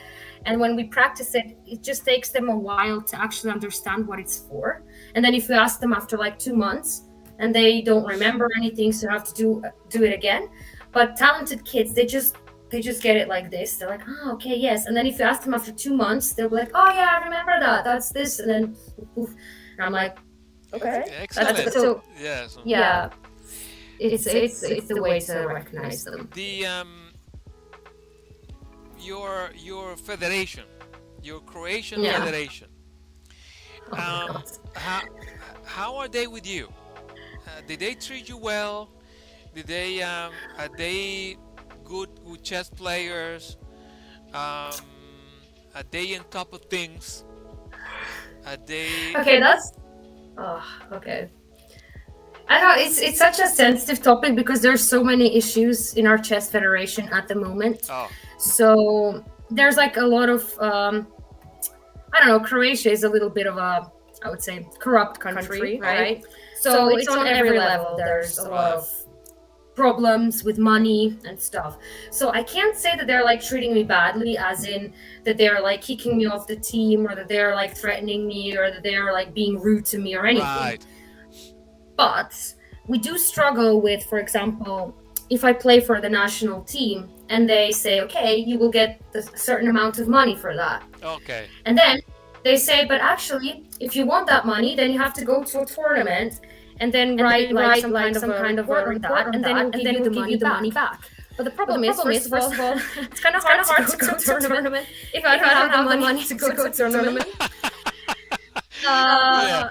B: and when we practice it, it just takes them a while to actually understand what it's for. And then if you ask them after like 2 months and they don't remember anything, so you have to do it again. But talented kids, they just get it like this. They're like, oh, okay, yes. And then if you ask them after 2 months, they'll be like, oh yeah, I remember that. That's this. And then poof. And I'm like, okay.
A: Excellent.
B: So
A: Yes.
B: yeah, it's the way to recognize them.
A: The your federation, your Croatian
B: Yeah.
A: federation.
B: Oh my
A: Um,
B: god.
A: how how are they with you? Did they treat you well? Did they are they good chess players? Um, are they on top of things? Are they?
B: Okay, that's oh, okay. I know it's such a sensitive topic because there's so many issues in our chess federation at the moment.
A: Oh,
B: So there's like a lot of I don't know. Croatia is a little bit of a, I would say, corrupt country, right? So it's on every level. There's a lot of problems with money and stuff. So I can't say that they're like treating me badly, as in that they're like kicking me off the team or that they're like threatening me or that they're like being rude to me or anything.
A: right.
B: But we do struggle with, for example, if I play for the national team and they say, okay, you will get a certain amount of money for that.
A: Okay.
B: And then they say, but actually, if you want that money, then you have to go to a tournament and then write some kind of a report on that, and then it will give you the money back. But the problem is, first of all, it's kind of hard to go to a tournament if I don't have the money to go to a tournament.
A: Yeah.
B: Uh,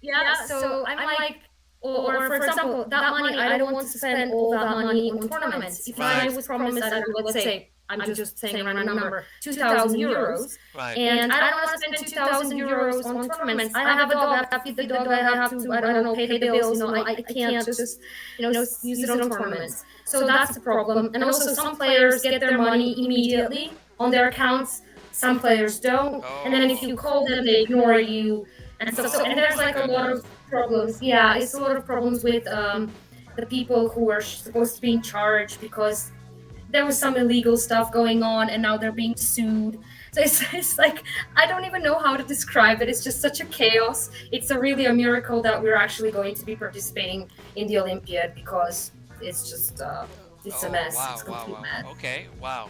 B: yeah, so I'm like, or for example, that money, I don't want to spend all that money on tournaments. If I
A: Right.
B: was promised, I don't know, let's say, I'm just saying a random number, 2,000 euros,
A: Right.
B: and I don't want to spend 2,000 euros on tournaments. I have a dog, I have to feed the dog, I have to, I don't know, pay the bills, I can't just, use it on tournaments. So that's the problem. And also, some players get their money immediately on their accounts, some players don't, and then if you call them, they ignore you, and stuff. So, and there's
A: my
B: like a lot of problems. Yeah, it's a lot of problems with the people who are supposed to be in charge, because there was some illegal stuff going on and now they're being sued. So it's like, I don't even know how to describe it. It's just such a chaos. It's really a miracle that we're actually going to be participating in the Olympiad, because it's just it's a mess.
A: Wow,
B: It's
A: wow,
B: complete
A: wow.
B: mess.
A: Okay, wow.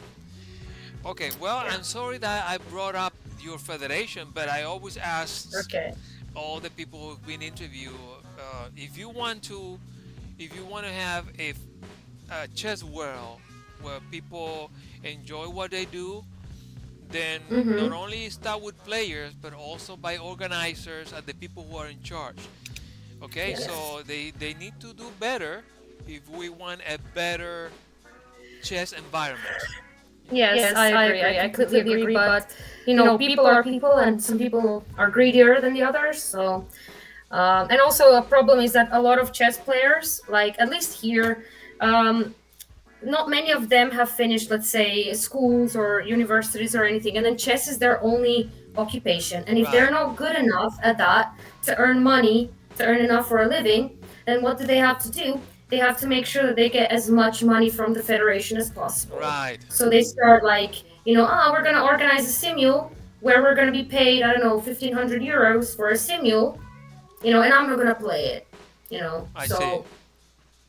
A: Okay, well,
B: Yeah.
A: I'm sorry that I brought up your federation, but I always ask
B: Okay.
A: all the people who've been interviewed, if you want to, have a chess world where people enjoy what they do, then not
B: Mm-hmm.
A: only start with players, but also by organizers and the people who are in charge. Okay,
B: Yes.
A: so they need to do better if we want a better chess environment.
B: Yes, I agree. I completely agree. But people are people, and some people are greedier than the others. So, and also a problem is that a lot of chess players, like at least here, um, not many of them have finished, let's say, schools or universities or anything, and then chess is their only occupation. And if they're
A: Right,
B: not good enough at that to earn money, to earn enough for a living, then what do they have to do? They have to make sure that they get as much money from the federation as possible.
A: right,
B: So they start like, we're going to organize a simul where we're going to be paid, I don't know, 1,500 euros for a simul, and I'm not going to play it,
A: I see.
B: so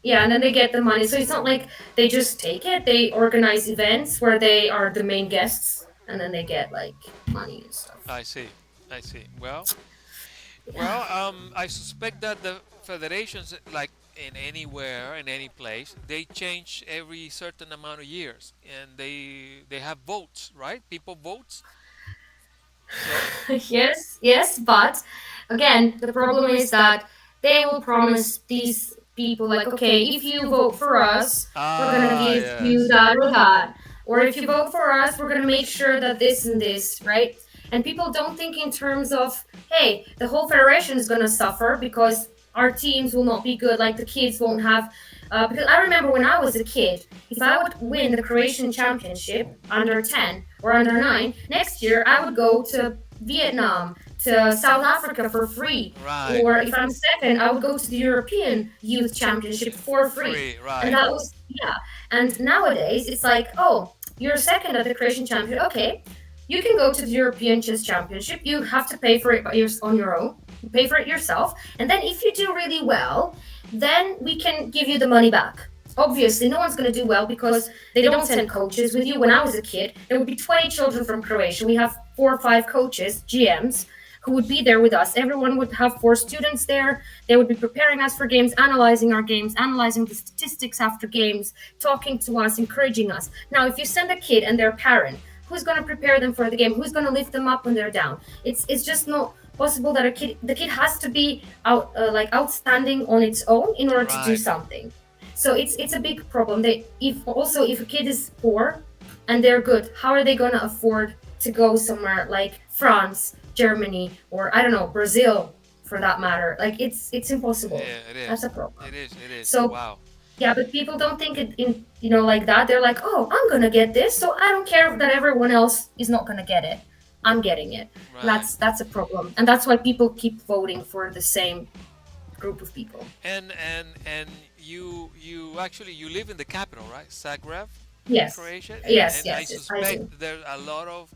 B: yeah, and then they get the money. So it's not like they just take it. They organize events where they are the main guests, and then they get like money and stuff.
A: I see. I see.
B: Yeah.
A: I suspect that the federations, like in anywhere, in any place, they change every certain amount of years, and they have votes, right? People votes. So,
B: Yes, yes, but again, the problem is that they will promise these people, like, okay, if you vote for us, we're gonna give you
A: yes,
B: that or that, or if you vote for us, we're gonna make sure that this and this, right? And people don't think in terms of, hey, the whole federation is gonna suffer because our teams will not be good, like the kids won't have. Because I remember when I was a kid, if I would win the Croatian championship under 10 or under 9, next year I would go to Vietnam, to South Africa for free.
A: right,
B: Or if I'm second, I would go to the European Youth Championship for free.
A: free,
B: And
A: right,
B: that was, yeah. And nowadays, it's like, oh, you're second at the Croatian Championship. Okay, you can go to the European Chess Championship. You have to pay for it on your own. You pay for it yourself. And then if you do really well, then we can give you the money back. Obviously, no one's going to do well because they don't send coaches with you. When I was a kid, there would be 20 children from Croatia. We have 4 or 5 coaches, GMs, who would be there with us. Everyone would have 4 students there. They would be preparing us for games, analyzing our games, analyzing the statistics after games, talking to us, encouraging us. Now, if you send a kid and their parent, who's going to prepare them for the game? Who's going to lift them up when they're down? It's just not possible that the kid has to be outstanding on its own in order to do
A: right.
B: something. So it's a big problem. If a kid is poor and they're good, how are they going to afford to go somewhere like France, Germany, or I don't know, Brazil, for that matter? Like it's impossible.
A: Yeah, it
B: That's
A: is.
B: a problem.
A: It is. It is.
B: So
A: Wow.
B: yeah, but people don't think it in like that. They're like, oh, I'm gonna get this, so I don't care that everyone else is not gonna get it. I'm getting it.
A: Right.
B: That's a problem, and that's why people keep voting for the same group of people.
A: And you actually you live in the capital, right? Zagreb, in
B: Yes,
A: Croatia,
B: yes,
A: and I
B: yes, yes, I do.
A: suspect there's a lot of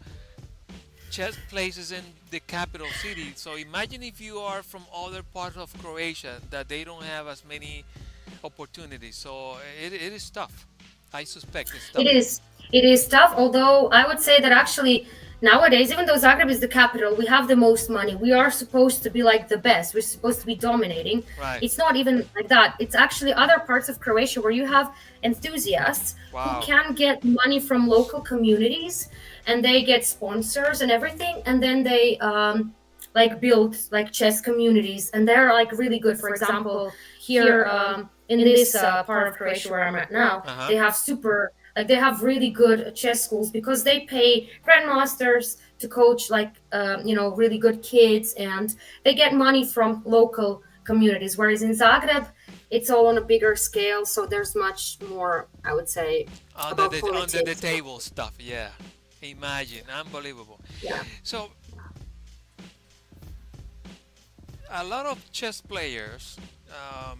A: chess places in the capital city. So imagine if you are from other parts of Croatia that they don't have as many opportunities. So it is tough. I suspect it's
B: It
A: tough.
B: is. It is tough, although I would say that actually nowadays, even though Zagreb is the capital, we have the most money. We are supposed to be like the best. We're supposed to be dominating.
A: Right.
B: It's not even like that. It's actually other parts of Croatia where you have enthusiasts who
A: Wow.
B: can get money from local communities, and they get sponsors and everything, and then they like build like chess communities, and they're like really good. For example, here in this part of Croatia where I'm at now,
A: Uh-huh.
B: they have super like they have really good chess schools because they pay grandmasters to coach like really good kids, and they get money from local communities. Whereas in Zagreb, it's all on a bigger scale, so there's much more, I would say, about
A: Under the
B: politics.
A: table stuff, yeah. Imagine, unbelievable.
B: Yeah.
A: So a lot of chess players, um,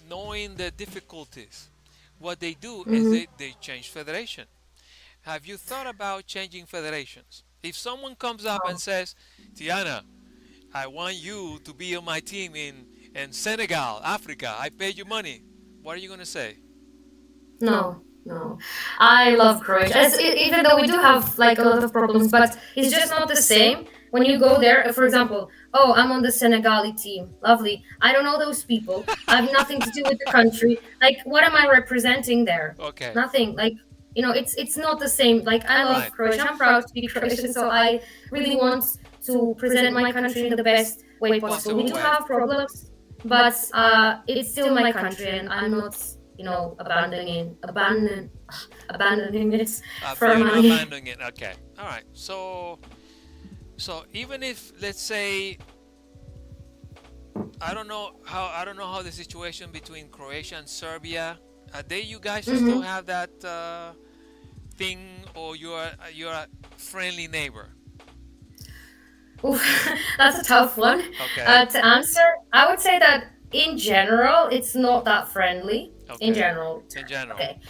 A: knowing the difficulties, what they do is
B: Hmm.
A: they change federation. Have you thought about changing federations? If someone comes up and says, Tiana, I want you to be on my team in Senegal, Africa, I paid you money, what are you going to say?
B: No, no. I love Croatia. Even though we do have like a lot of problems, but it's just not the same when you go there. For example, oh, I'm on the Senegali team. Lovely. I don't know those people. I have nothing to do with the country. Like, what am I representing there?
A: Okay,
B: Nothing. Like, it's not the same. Like, I love
A: right.
B: Croatia. I'm proud to be Croatian, so I really want to present my country in the best way possible. We
A: Possible
B: do
A: way.
B: have problems, but it's still my country, and I'm not abandoning it for
A: You're not
B: money.
A: abandoning it. Okay. All right. So even if, let's say, I don't know how the situation between Croatia and Serbia. They you guys still
B: Hmm.
A: have that thing, or you're a friendly neighbor?
B: That's a tough one
A: Okay.
B: to answer. I would say that in general, it's not that friendly. In
A: Okay.
B: general,
A: In general,
B: okay.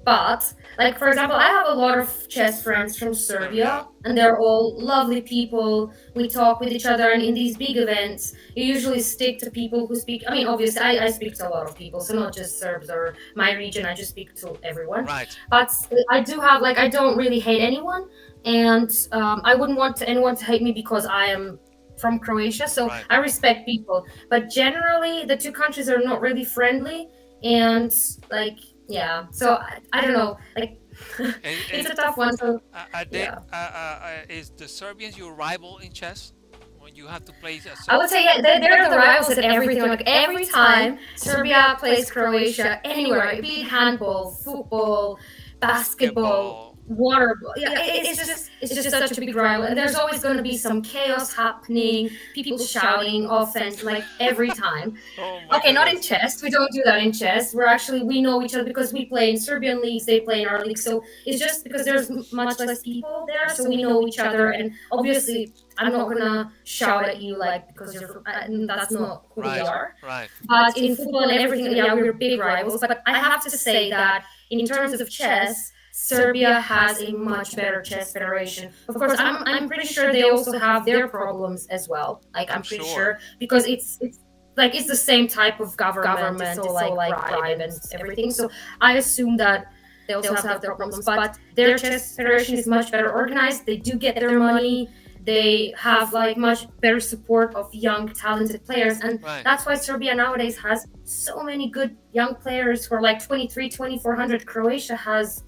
B: But, like, for example, I have a lot of chess friends from
A: Serbia.
B: Serbia, and they're all lovely people. We talk with each other, and in these big events, you usually stick to people who speak. I mean, obviously, I speak to a lot of people, so not just Serbs or my region, I just speak to everyone.
A: Right.
B: But I do have, like, I don't really hate anyone, and I wouldn't want anyone to hate me because I am from Croatia, so
A: Right.
B: I respect people. But generally, the two countries are not really friendly, and, like, yeah, so I don't know. Like,
A: And
B: it's a tough one. So
A: are they,
B: yeah,
A: is the Serbians your rival in chess when you have to play a
B: I would say yeah, they're the rivals at everything. Like every time Serbia plays Croatia, anywhere, be it handball, football, basketball,
A: basketball?
B: water, yeah, it's just such a big rival, and there's always going to be some chaos happening, people shouting, offense, like every time.
A: Oh my
B: Okay, not in
A: goodness.
B: chess. We don't do that in chess. We know each other because we play in Serbian leagues. They play in our league. So it's just because there's much less people there, so we know each other. And obviously, I'm not gonna shout at you like because you're. That's not who we
A: Right.
B: are.
A: Right.
B: But in football and everything, yeah, we're big rivals. But I have to say that in terms of chess, Serbia has a much better chess federation. Of course, I'm pretty sure they also have their problems as well. Like
A: I'm
B: I'm pretty
A: sure.
B: sure because it's like it's the same type of government. It's all like bribe and everything. So I assume that they also have their problems. But their chess federation is much better organized. They do get their money. They have like much better support of young talented players, and
A: Right.
B: that's why Serbia nowadays has so many good young players who are like 23, 2400. Croatia has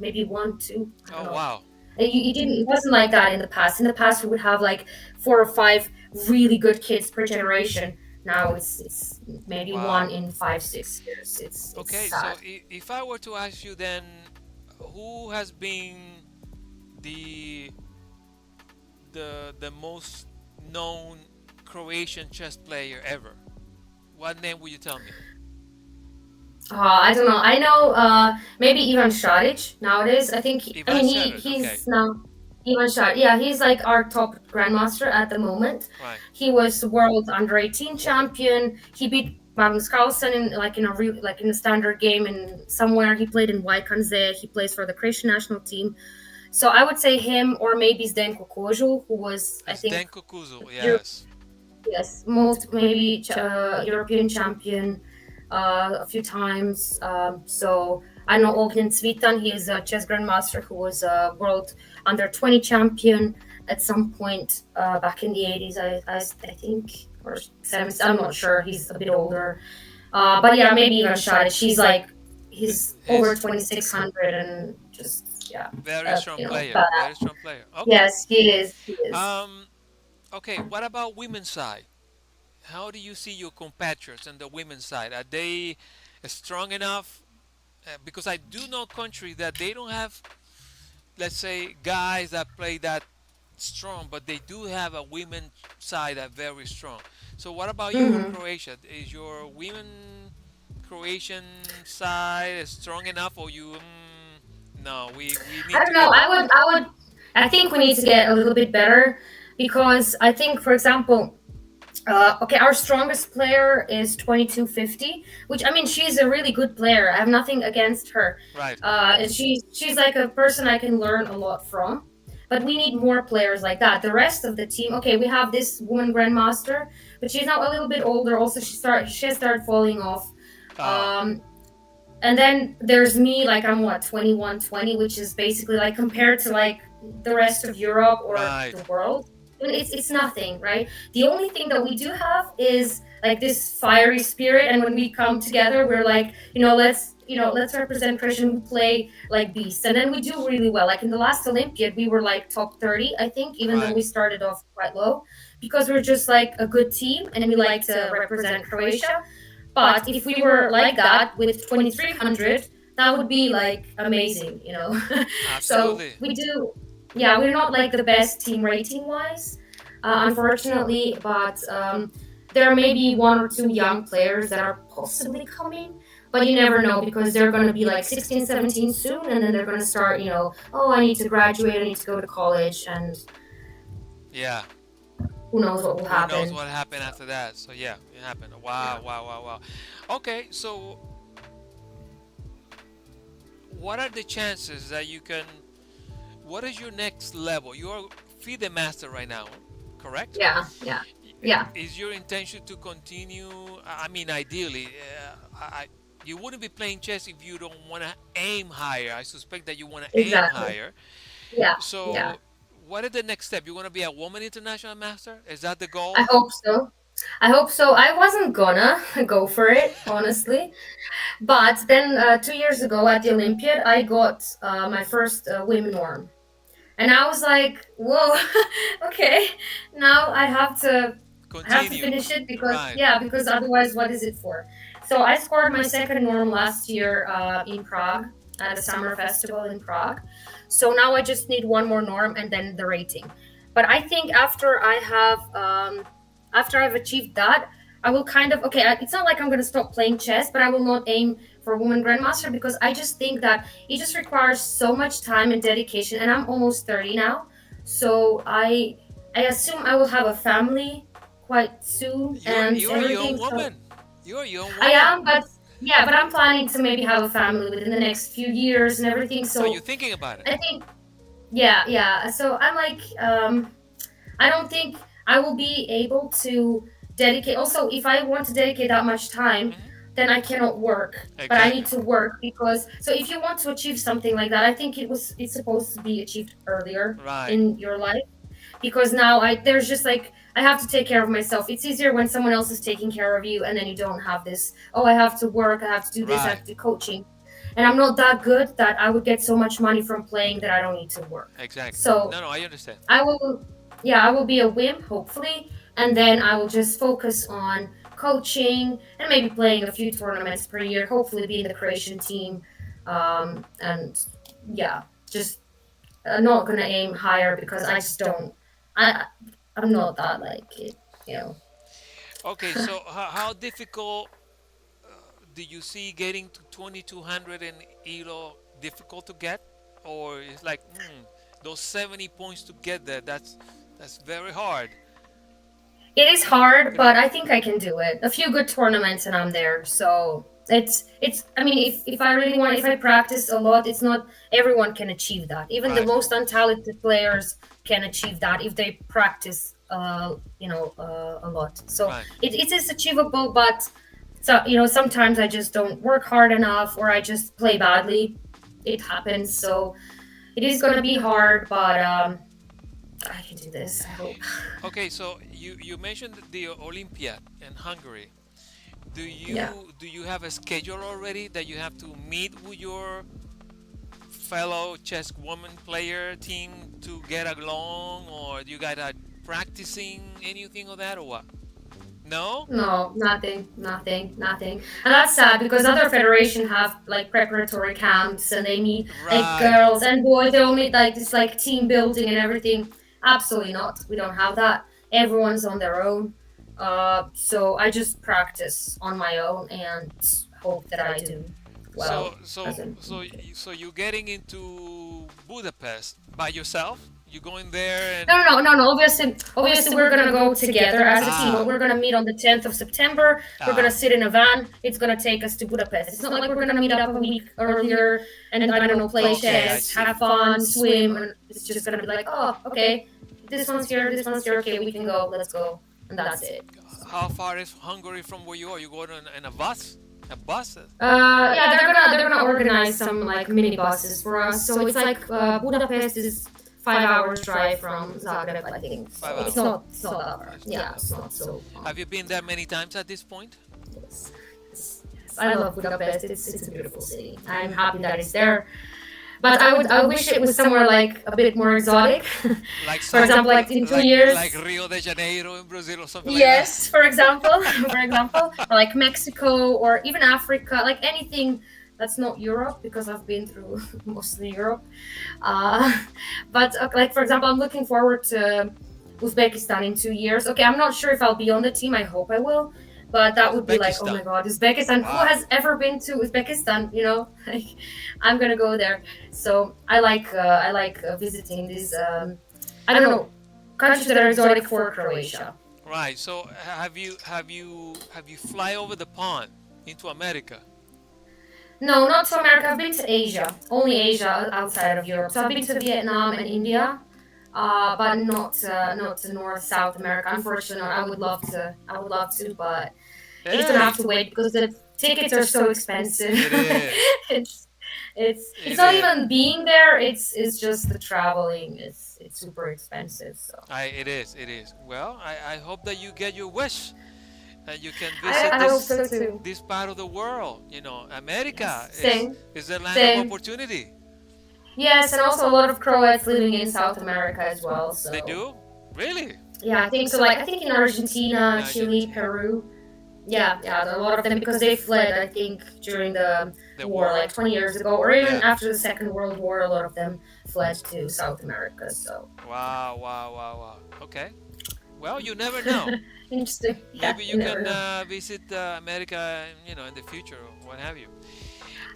B: maybe one, two, I don't
A: Oh
B: know.
A: wow.
B: It wasn't like that in the past. In the past, we would have like 4 or 5 really good kids per generation. Now it's maybe
A: Wow.
B: one in 5, 6 years. It's
A: Okay, so
B: sad.
A: if I were to ask you then, who has been the the most known Croatian chess player ever? What name would you tell me?
B: I don't know. I know maybe Ivan Šarić nowadays. I think I
A: Ivan
B: mean
A: Shattered. Okay.
B: he's now Ivan Šarić. Yeah, he's like our top grandmaster at the moment.
A: Right.
B: He was world under 18 champion. He beat Magnus Carlsen in like in a real like in a standard game and somewhere he played in Vaikanze. He plays for the Croatian national team. So I would say him or maybe Zdenko Kožul, who was I think
A: Zdenko Kuzul.
B: Euro-
A: Yes.
B: yes most maybe European champion a few times. So I know Ognin Cvitan. He is a chess grandmaster who was a world under 20 champion at some point back in the 80s, I think, or 70s. I'm not sure. He's a bit older. But yeah, maybe even Shadi. She's like, he's over 2600 and just, yeah,
A: Very strong player. Very
B: badass.
A: strong player. Okay.
B: Yes, he is. He is.
A: Um. Okay. What about women's side? How do you see your compatriots on the women's side? Are they strong enough? Because I do know countries that they don't have, let's say, guys that play that strong, but they do have a women side that very strong. So what about you in
B: Hmm.
A: Croatia? Is your women Croatian side strong enough, or you? No, we
B: I
A: need
B: don't
A: to
B: know.
A: get.
B: I think we need to get a little bit better because I think, for example, okay, our strongest player is 2250, which I mean, she's a really good player. I have nothing against her.
A: Right.
B: And she's like a person I can learn a lot from. But we need more players like that. The rest of the team, okay, we have this woman grandmaster, but she's now a little bit older. Also, she has started falling off.
A: Oh,
B: Um, and then there's me, like I'm what 2120, which is basically like compared to like the rest of Europe or
A: right.
B: the world, I mean, it's nothing, right? The only thing that we do have is like this fiery spirit, and when we come together, we're like, let's represent Christian who play like beasts, and then we do really well. Like in the last Olympiad, we were like top 30, I think, even though
A: Right.
B: we started off quite low, because we're just like a good team and we like to represent Croatia. But if we were like that with 2300, that would be like amazing. So
A: Absolutely.
B: we do, yeah, we're not like the best team rating wise, unfortunately, but there may be one or two young players that are possibly coming. But you never know because they're going to be like 16, 17 soon, and then they're going to start, oh, I need to graduate, I need to go to college, and
A: Yeah.
B: who knows what will
A: Who knows
B: happen.
A: what happened after that? So yeah, it happened. Wow,
B: Yeah.
A: wow, wow, wow. Okay, so what are the chances that you can? What is your next level? You're FIDE master right now, correct?
B: Yeah, yeah, yeah,
A: Is your intention to continue? I mean, ideally, you wouldn't be playing chess if you don't want to aim higher. I suspect that you want to aim
B: exactly.
A: higher.
B: Yeah, yeah.
A: So, what is the next step? You want to be a woman international master? Is that the
B: I
A: goal?
B: hope so. I hope so. I wasn't gonna go for it, honestly. But then 2 years ago at the Olympiad, I got my first women norm. And I was like, whoa, okay, now I have to
A: Continue.
B: finish it because
A: Right.
B: yeah, because otherwise what is it for? So I scored my second norm last year in Prague at a summer festival in Prague. So now I just need one more norm and then the rating. But I think after I've achieved that, I will kind of okay. It's not like I'm gonna stop playing chess, but I will not aim for woman grandmaster because I just think that it just requires so much time and dedication, and I'm almost 30 now, so I assume I will have a family quite soon and
A: You're a young
B: everything. So
A: woman. You're a young
B: I
A: woman.
B: am, but yeah, but I'm planning to maybe have a family within the next few years and everything.
A: So you're
B: So
A: thinking about it.
B: I think yeah, yeah. So I'm like, I don't think I will be able to dedicate. Also, if I want to dedicate that much time,
A: Hmm.
B: then I cannot work. But I need
A: Exactly.
B: to work because so if you want to achieve something like that, I think it's supposed to be achieved earlier
A: Right.
B: in your life because now there's just like I have to take care of myself. It's easier when someone else is taking care of you and then you don't have this, oh, I have to work, I have to do this, I
A: Right.
B: have to do coaching. And I'm not that good that I would get so much money from playing that I don't need to work.
A: Exactly.
B: So
A: No, no, I understand.
B: I will, yeah, I will be a wimp, hopefully, and then I will just focus on coaching and maybe playing a few tournaments per year, hopefully be in the Croatian team. And yeah, just not gonna aim higher because I just don't, I, I'm not that like it, you know.
A: Okay, so how difficult do you see getting to 2200 in ELO difficult to get? Or it's like, those 70 points to get there, that's very hard.
B: It is hard,
A: Could it-
B: but I think I can do it. A few good tournaments and I'm there. So it's I mean if I really want if I practice a lot, it's not everyone can achieve that. Even the
A: Right,
B: most untalented players can achieve that if they practice a lot. So
A: right.
B: it is achievable, but So, sometimes I just don't work hard enough or I just play badly. It happens. So it is going to be hard, but I can do this, I hope.
A: Okay, so you mentioned the Olympiad in Hungary. Do
B: Yeah.
A: you have a schedule already that you have to meet with your fellow chess woman player team to get along, or you guys are practicing anything of that, or what? No?
B: No, nothing, nothing, nothing. And that's sad because other federation have like preparatory camps and they meet like
A: Right.
B: girls and boys. They all meet like this like team building and everything. Absolutely not. We don't have that. Everyone's on their own. So I just practice on my own and hope that I do
A: So
B: well.
A: so
B: As in,
A: so you're getting into Budapest by yourself? You going there and
B: no, no, no, no, no. Obviously, we're gonna go together as a team. But
A: ah
B: we're gonna meet on the 10th of September. We're gonna
A: ah
B: sit in a van. It's gonna take us to Budapest. It's not like we're gonna meet up a week earlier and I don't know, play
A: okay, I
B: chess,
A: see.
B: have fun, swim, and it's just gonna be like, oh, okay, this one's here. Okay, we can go. Let's go, and that's it.
A: How far is Hungary from where you are? You go in a bus? A bus?
B: Yeah, they're gonna organize some like mini buses for us. So it's like Budapest is 5 hours drive from Zagreb, I think. So
A: Five
B: it's
A: hours.
B: not that far.
A: It's not
B: Yeah,
A: that
B: it's
A: far.
B: not so far.
A: Have you been there many times at this point?
B: Yes. Yes. I love Budapest. It's a beautiful city. I'm happy that it's there. But I wish it was somewhere like a bit more exotic.
A: Like
B: For
A: some
B: example, like in 2 years.
A: like Rio de Janeiro in Brazil or something like that?
B: Yes, for example, or like Mexico or even Africa, like anything that's not Europe because I've been through mostly Europe. Uh, but like for example, I'm looking forward to Uzbekistan in 2 years. Okay, I'm not sure if I'll be on the team. I hope I will. But that would be like, oh my
A: Uzbekistan.
B: God, Uzbekistan. Who
A: Wow.
B: has ever been to Uzbekistan? Like, I'm gonna go there. So I like visiting these. I don't know, countries that are exotic for Croatia.
A: Right. So have you fly over the pond into America?
B: No, not to America. I've been to Asia, only Asia outside of Europe. So I've been to Vietnam and India, but not to North South America. Unfortunately, I would love to. I would love to, but it's gonna have
A: Hey,
B: to wait because the tickets are so expensive.
A: it is.
B: it's it's
A: It
B: not
A: is.
B: even being there. It's just the traveling. It's super expensive. So
A: It is. It is. Well, I hope that you get your wish and you can
B: I
A: visit
B: I hope so too.
A: this part of the world. America
B: Yes, same,
A: is the land of
B: same.
A: opportunity.
B: Yes, and also a lot of Croats living in South America as well.
A: They
B: So
A: do? Really?
B: yeah, I think so. Like I think in
A: In
B: Argentina, Chile,
A: Argentina.
B: Peru. Yeah, yeah, a lot of them because they fled. I think during the
A: The
B: war,
A: war.
B: like 20 years ago, or even
A: Yeah.
B: after the Second World War, a lot of them fled to South America. So
A: Wow, wow, wow, wow. Okay. Well, you never know.
B: interesting. Yeah,
A: Maybe
B: you
A: you
B: never
A: can
B: know.
A: Visit America, in the future or what have you.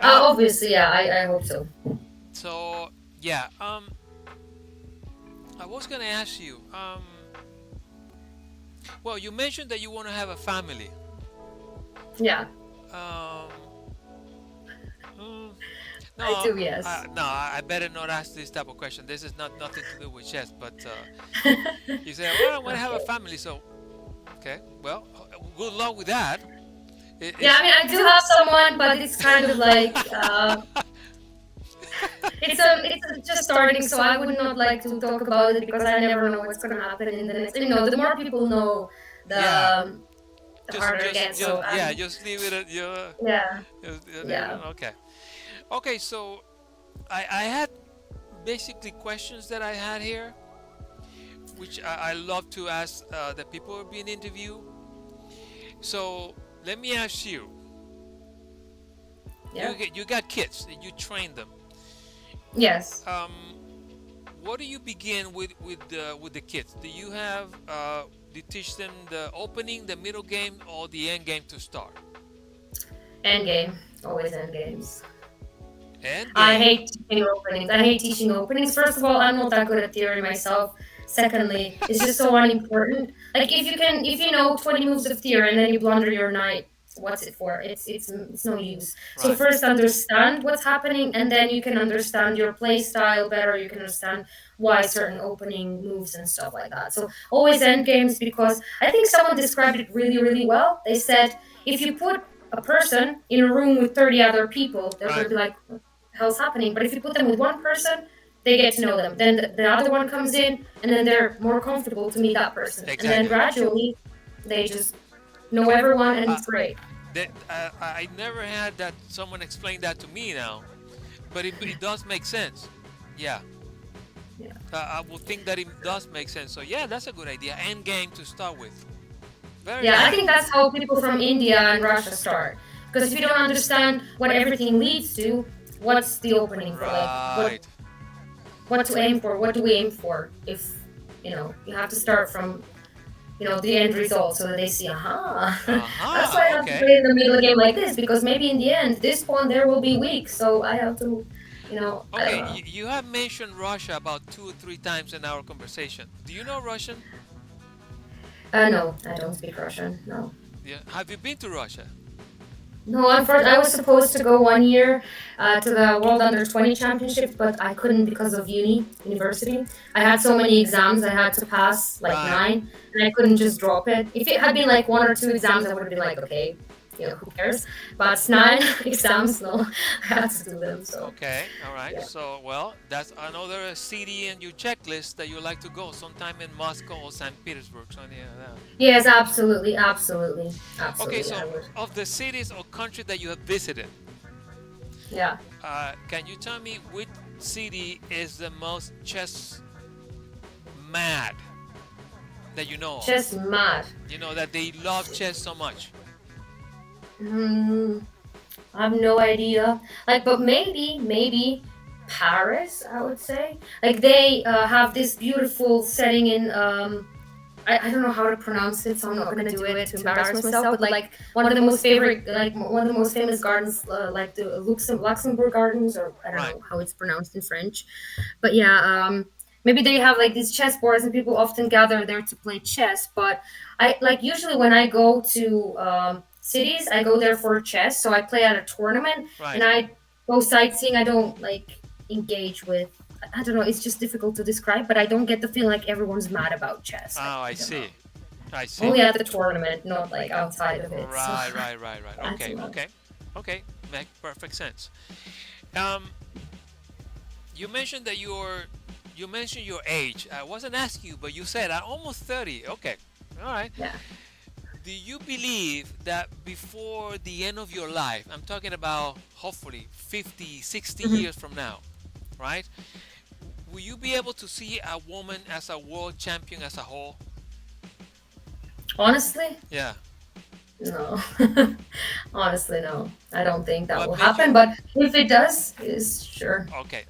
A: Um,
B: Obviously, yeah, I hope so.
A: so yeah, I was gonna ask you. Well, you mentioned that you want to have a family.
B: Yeah,
A: Um, mm,
B: I
A: no,
B: do. Yes.
A: no, I better not ask this type of question. This is not nothing to do with chess, but you say, well, I want to have a
B: Okay.
A: family. So, okay, well, good luck with that.
B: Yeah, I mean, I do have someone, but it's kind of like it's just starting, so I would not like to talk about it because I never know what's gonna happen in the next. The more people know,
A: Yeah,
B: the harder it gets. So
A: yeah, just leave it at your.
B: yeah, yeah,
A: Okay. Okay, so I had basically questions that I had here, which I love to ask the people who are being interviewed. So let me ask you.
B: yeah.
A: You got kids. You train them.
B: Yes.
A: Um, what do you begin with the kids? Do you have do you teach them the opening, the middle game, or the end game to start?
B: End game. Always end games.
A: End
B: I
A: game.
B: hate teaching openings. I hate teaching openings. First of all, I'm not that good at theory myself. Secondly, it's just so unimportant. Like if you know 20 moves of theory and then you blunder your knight, what's it for? It's no use. So
A: Right.
B: first understand what's happening and then you can understand your play style better. You can understand why certain opening moves and stuff like that. So always end games because I think someone described it really, really well. They said if you put a person in a room with 30 other people, they're going
A: Right.
B: to be like, what the hell's happening? But if you put them with one person, they get to know them. Then the other one comes in, and then they're more comfortable to meet that person. And then
A: Exactly.
B: gradually, they just know everyone, and
A: Uh,
B: it's great.
A: I never had that someone explain that to me now, but it does make sense. Yeah,
B: Yeah.
A: I would think that it does make sense. So yeah, that's a good idea. End game to start with. Very
B: Yeah, I
A: nice.
B: think that's how people from India and Russia start. Because if you don't understand what everything leads to, what's the opening for? Like,
A: Right.
B: what to aim for? What do we aim for? If you have to start from the end result so that they see, aha. That's why I have to
A: Okay.
B: play in the middle game like this, because maybe in the end this pawn there will be weak, so I have to, I don't
A: Okay.
B: know.
A: You have mentioned Russia about 2 or 3 times in our conversation. Do you know Russian?
B: No, I don't speak Russian. No.
A: Yeah. Have you been to Russia?
B: No, unfortunately, I was supposed to go 1 year to the World Under 20 Championship, but I couldn't because of university. I had so many exams I had to pass, like
A: Right.
B: 9, and I couldn't just drop it. If it had been like 1 or 2 exams, I would have been like, okay, who cares? But it's 9 exams, no, I had to do them. So
A: Okay, all right.
B: yeah.
A: So, well, that's another city in your checklist that you like to go sometime in Moscow or St. Petersburg. So, yeah.
B: Yes, absolutely, absolutely,
A: Okay,
B: absolutely, I
A: so
B: would.
A: of the cities or countries that you have visited,
B: Yeah,
A: can you tell me which city is the most chess mad that you know of?
B: just mad.
A: You know that they love chess so much.
B: Hmm. I have no idea. Like, but maybe Paris, I would say. Like, they have this beautiful setting in. I don't know how to pronounce it, so I'm not gonna do it to embarrass myself. But like one of the most favorite, like one of the most famous gardens, like the Luxembourg Gardens, or I don't
A: Right.
B: know how it's pronounced in French. But yeah, maybe they have like these chess boards, and people often gather there to play chess. But I like usually when I go to cities, I go there for chess. So I play at a tournament, and
A: Right.
B: I go sightseeing. I don't like engage with. I don't know. It's just difficult to describe, but I don't get the feeling like everyone's mad about chess.
A: Oh, I
B: I don't know.
A: see. I see.
B: Only at the tournament, not like outside of it. So
A: Right.
B: that's
A: Okay,
B: enough.
A: okay. Make perfect sense. Um, you mentioned that you mentioned your age. I wasn't asking you, but you said I'm almost 30. Okay. All right.
B: Yeah.
A: Do you believe that before the end of your life, I'm talking about hopefully 50, 60
B: Mhm.
A: years from now, right? Will you be able to see a woman as a world champion as a whole?
B: Honestly,
A: Yeah.
B: no. Honestly, no. I don't think that
A: What
B: will
A: made
B: happen.
A: you?
B: But if it does, is sure.
A: Okay.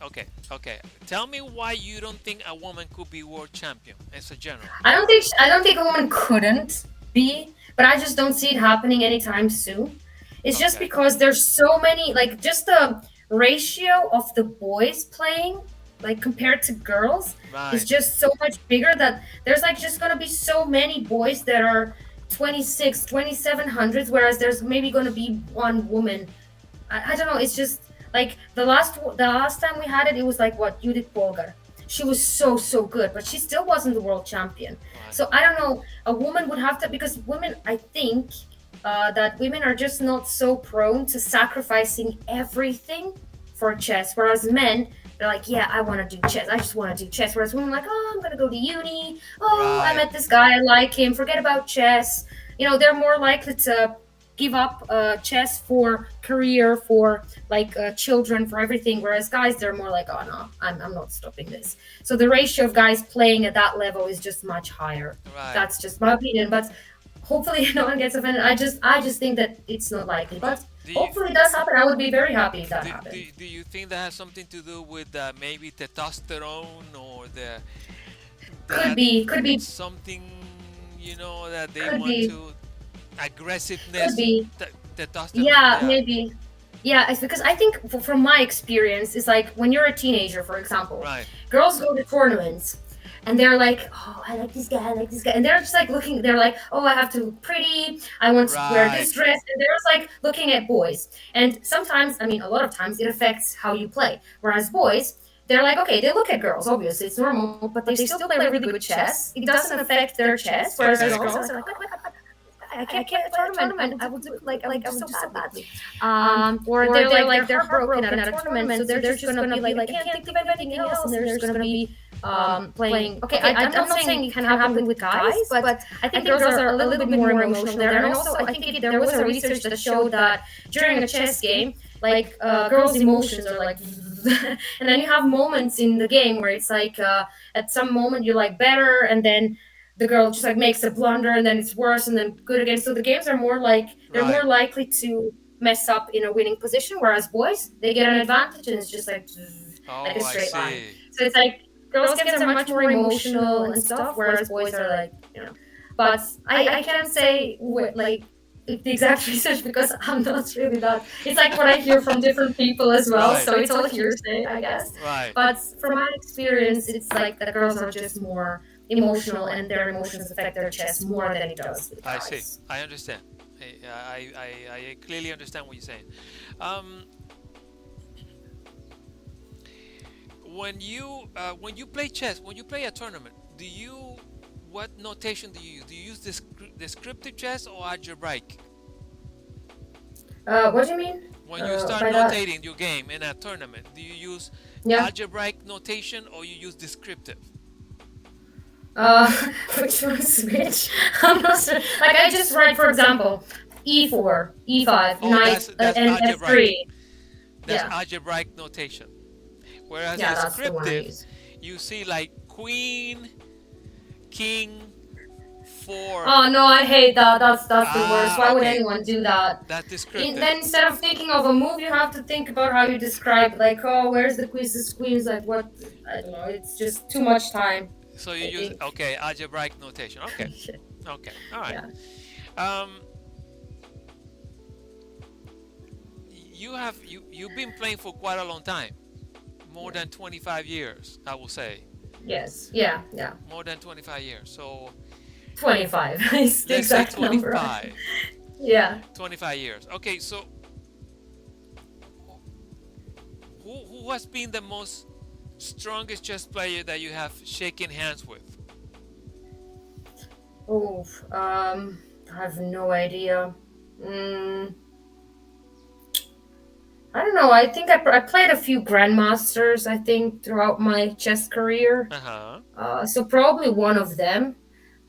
A: Tell me why you don't think a woman could be world champion as a general.
B: I don't think a woman couldn't be, but I just don't see it happening anytime soon. It's just
A: Okay.
B: because there's so many, like just the ratio of the boys playing, like compared to girls, is
A: Right.
B: just so much bigger that there's like just gonna be so many boys that are 26, 2700s, whereas there's maybe gonna be one woman. I don't know. It's just like the last time we had it, it was like what Judith Polgar. She was so good, but she still wasn't the world champion.
A: Right.
B: So I don't know. A woman would have to, because women, I think that women are just not so prone to sacrificing everything for chess, whereas men. They're like, yeah, I want to do chess. I just want to do chess. Whereas women are like, oh, I'm gonna go to uni. Oh, I
A: Right.
B: met this guy. I like him. Forget about chess. They're more likely to give up chess for career, for like children, for everything, whereas guys, they're more like, oh no, I'm not stopping this. So the ratio of guys playing at that level is just much higher.
A: Right.
B: That's just my opinion, but hopefully no one gets offended. I just think that it's not likely,
A: But
B: but
A: do you
B: hopefully it does happen. I would be very happy if that
A: do, do,
B: happened.
A: do you think that has something to do with maybe testosterone or the
B: Could
A: that
B: be, could be,
A: something that they
B: could
A: want
B: be,
A: to
B: could
A: aggressiveness,
B: be.
A: testosterone?
B: Yeah,
A: Yeah.
B: maybe. Yeah, it's because I think from my experience, it's like when you're a teenager, for example,
A: Right.
B: girls go to tournaments and they're like, oh, I like this guy, I like this guy. And they're just like looking, they're like, oh, I have to look pretty, I want to wear this
A: Right.
B: dress. And they're just like looking at boys. And sometimes, I mean, a lot of times it affects how you play. Whereas boys, they're like, okay, they look at girls, obviously, it's normal, but they still play really good chess. It doesn't affect their chess. Whereas girls
A: Exactly.
B: are like, I can't play a tournament. I would do so badly. Or they're heartbroken at a tournament, so they're just gonna be like, I can't think of anything else, and they're just gonna be playing. Okay, I'm not saying it can happen with guys, but I think girls are a little bit more emotional there. And also, I think there was a research that showed that during a chess game, like girls' emotions are like, and then you have moments in the game where it's like at some moment you're like better, and then the girl just like makes a blunder, and then it's worse, and then good again. So the games are more like they're more
A: Right.
B: likely to mess up in a winning position, whereas boys they get an advantage and it's just like
A: Oh,
B: a
A: I
B: straight line.
A: see.
B: So it's like girls games are much more emotional and stuff, whereas boys are like But I can't say like the exact research because I'm not really that. It's like what I hear from different people as well,
A: Right.
B: so it's all hearsay, I guess.
A: Right.
B: But from my experience, it's like that girls are just more emotional, and their emotions affect their chess more than it does with
A: I see.
B: guys.
A: I understand. I clearly understand what you're saying. Um, when you play chess, when you play a tournament, do you what notation do you use? Do you use descriptive chess or algebraic?
B: What do you mean
A: When you start
B: by that?
A: notating your game in a tournament, do you use
B: Yeah.
A: algebraic notation or you use descriptive?
B: Uh, which one's which? I'm not sure. Like I just write, for example, e4, e5,
A: Oh,
B: knight,
A: that's
B: and
A: algebraic.
B: f3.
A: That's
B: Yeah,
A: algebraic notation. Whereas
B: yeah, that's the one I
A: descriptive,
B: use.
A: you see like queen, king, four.
B: Oh no, I hate that. That's the worst.
A: Ah,
B: Why would
A: okay.
B: anyone do that?
A: That's descriptive.
B: Then instead of thinking of a move, you have to think about how you describe. Like, oh, where's the queen's queens? Like, what? I don't know. It's just too much time.
A: So you
B: I
A: use
B: think.
A: okay algebraic notation. Okay, okay, all right.
B: Yeah.
A: Um, you've been playing for quite a long time, more
B: Yeah.
A: than 25 years, I will say,
B: Yes. Yeah. Yeah.
A: more than 25 years. So
B: 25 is the
A: let's say
B: exact number.
A: 25,
B: Yeah.
A: 25 years. Okay, so who has been the most strongest chess player that you have shaken hands with?
B: Oh, I have no idea. Mm, I don't know. I think I played a few grandmasters. I think throughout my chess career.
A: Uh-huh.
B: So probably one of them.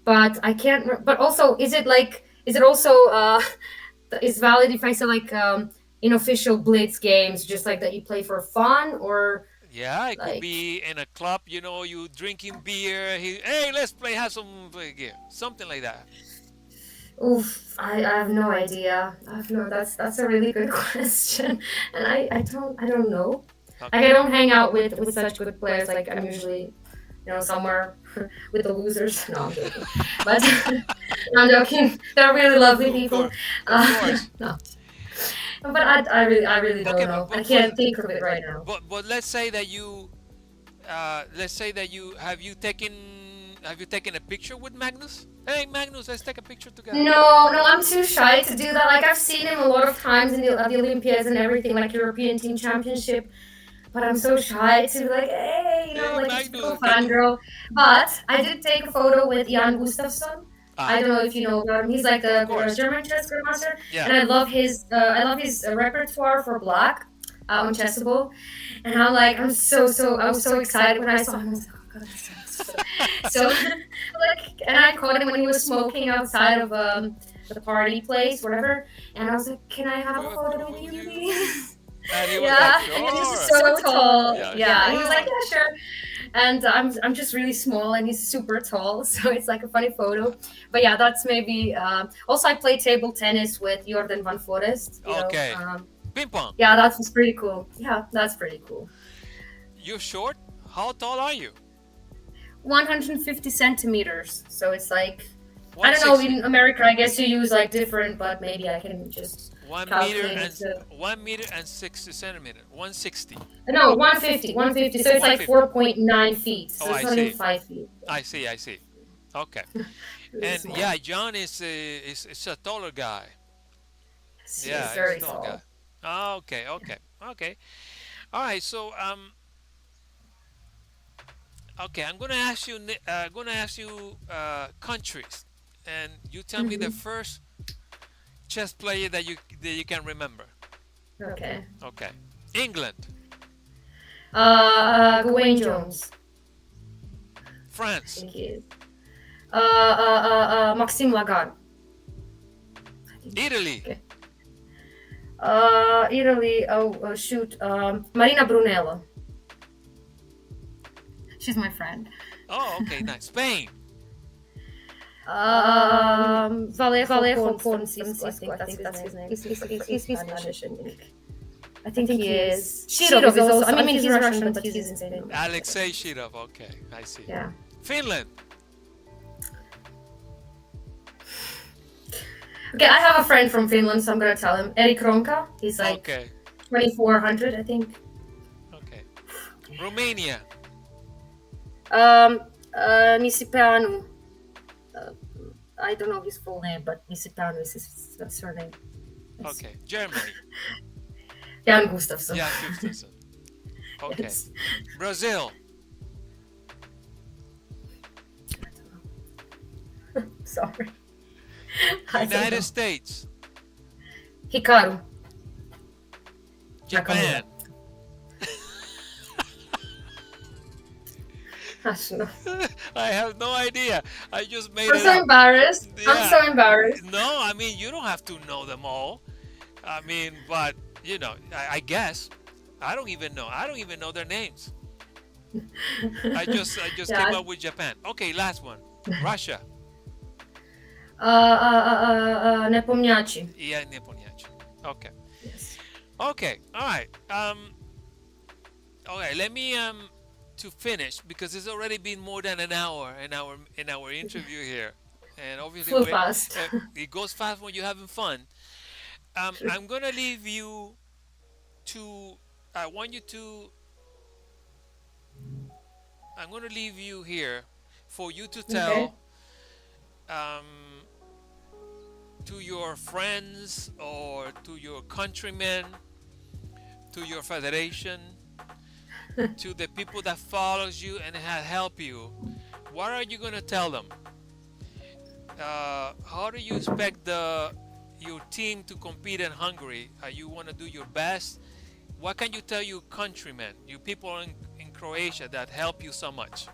B: But I can't. But also, is it also is valid if I say like unofficial blitz games, just like that you play for fun, or
A: Yeah, it could
B: like
A: be in a club, you drinking beer. Hey, let's play, have some gear, something like that.
B: oof, I have no idea. I have no. That's a really good question, and I don't know. Like I
A: Okay.
B: don't hang out with such good players. Like I'm usually somewhere with the losers. No, I'm joking. But no, I'm joking. They're really lovely
A: Of
B: people.
A: course, of course.
B: No, but I really
A: Okay,
B: don't know. I
A: but
B: can't think of it right now.
A: but let's say that have you taken a picture with Magnus? Hey, Magnus, let's take a picture together.
B: No, I'm too shy to do that. Like I've seen him a lot of times at the Olympiads and everything, like European Team Championship. But I'm so shy to be like, hey,
A: Hey,
B: like a typical
A: Magnus, can you?
B: fangirl. But I did take a photo with Jan Gustafsson. I
A: Ah,
B: don't know if you know about him. He's like
A: of
B: a
A: course.
B: German chess grandmaster,
A: Yeah.
B: and I love his repertoire for black on Chessable. And I was so excited when I saw him. I was like, oh god, this is so and I caught him when he was smoking outside of the party place, whatever. And I was like, can I have a photo with you, please?
A: And he was like,
B: Yeah, and he's
A: sure.
B: so tall.
A: Yeah,
B: Yeah, he was like,
A: sure.
B: yeah, sure. And I'm just really small, and he's super tall, so it's like a funny photo. But yeah, that's maybe. Also, I play table tennis with Jordan van Forest.
A: Okay. Ping pong.
B: Yeah, that was pretty cool. Yeah, that's pretty cool.
A: You're short? How tall are you?
B: 150 centimeters. So it's like I don't know.
A: 160.
B: In America, I guess you use like different, but maybe I can just
A: One meter
B: calculate
A: and
B: it. To,
A: 1 meter and 60 centimeter. 160.
B: no, 150. So it's like
A: 150.
B: 4.9 feet. So
A: Oh,
B: it's
A: I
B: not even
A: see.
B: 5 feet.
A: I see. I see. Okay.
B: Really
A: And
B: small.
A: yeah, John is a taller guy.
B: Yes, he is
A: Yeah, he's a
B: very
A: tall guy.
B: tall.
A: Okay. Okay. Okay. All right. So okay, I'm gonna ask you countries, and you tell me the
B: Hmm.
A: first chess player that you can remember.
B: Okay.
A: Okay. England,
B: Gawain Jones. I
A: France,
B: think he is. Maxime Lagarde. I think.
A: Italy,
B: Okay. Italy. Oh shoot. Marina Brunello. She's my friend.
A: oh, okay, nice. Spain,
B: Vallejo Francisco. I think that's his name. He's Spanish, I think. I think he is. Shirov is also. I mean, he's Russian, but he's in Spain.
A: Alexei Shirov. Okay, I see.
B: Yeah.
A: Finland,
B: Okay, I have a friend from Finland, so I'm gonna tell him. Erik Ronka. He's like
A: okay,
B: 2400, I think.
A: okay. Romania,
B: Nisipeanu. I don't know his full name, but Nisipeanu is his surname. Yes.
A: okay. Germany,
B: Jan Gustafsson.
A: Jan Gustafsson. Okay.
B: Yes.
A: Brazil,
B: I don't know. Sorry. I don't know.
A: United States,
B: Hikaru.
A: Japan,
B: I don't know.
A: I have no idea. I just made
B: I'm
A: it
B: so
A: up.
B: embarrassed. I'm
A: Yeah.
B: so embarrassed.
A: No, I mean you don't have to know them all. I mean, but you know, I guess I don't even know. I don't even know their names. I just
B: Yeah.
A: came up with Japan. Okay, last one. Russia.
B: Nepomniachtchi.
A: Yeah, Nepomniachtchi. Okay.
B: Yes.
A: Okay. All right. Okay. Let me to finish because it's already been more than an hour in our interview here, and obviously
B: Flew fast.
A: it goes fast when you're having fun. I'm gonna leave you to. I want you to. I'm gonna leave you here for you to tell to your friends or to your countrymen, to your federation, to the people that follows you and help you. What are you gonna tell them? How do you expect your team to compete in Hungary? You want to do your best? What can you tell your countrymen, you people in Croatia that help you so much?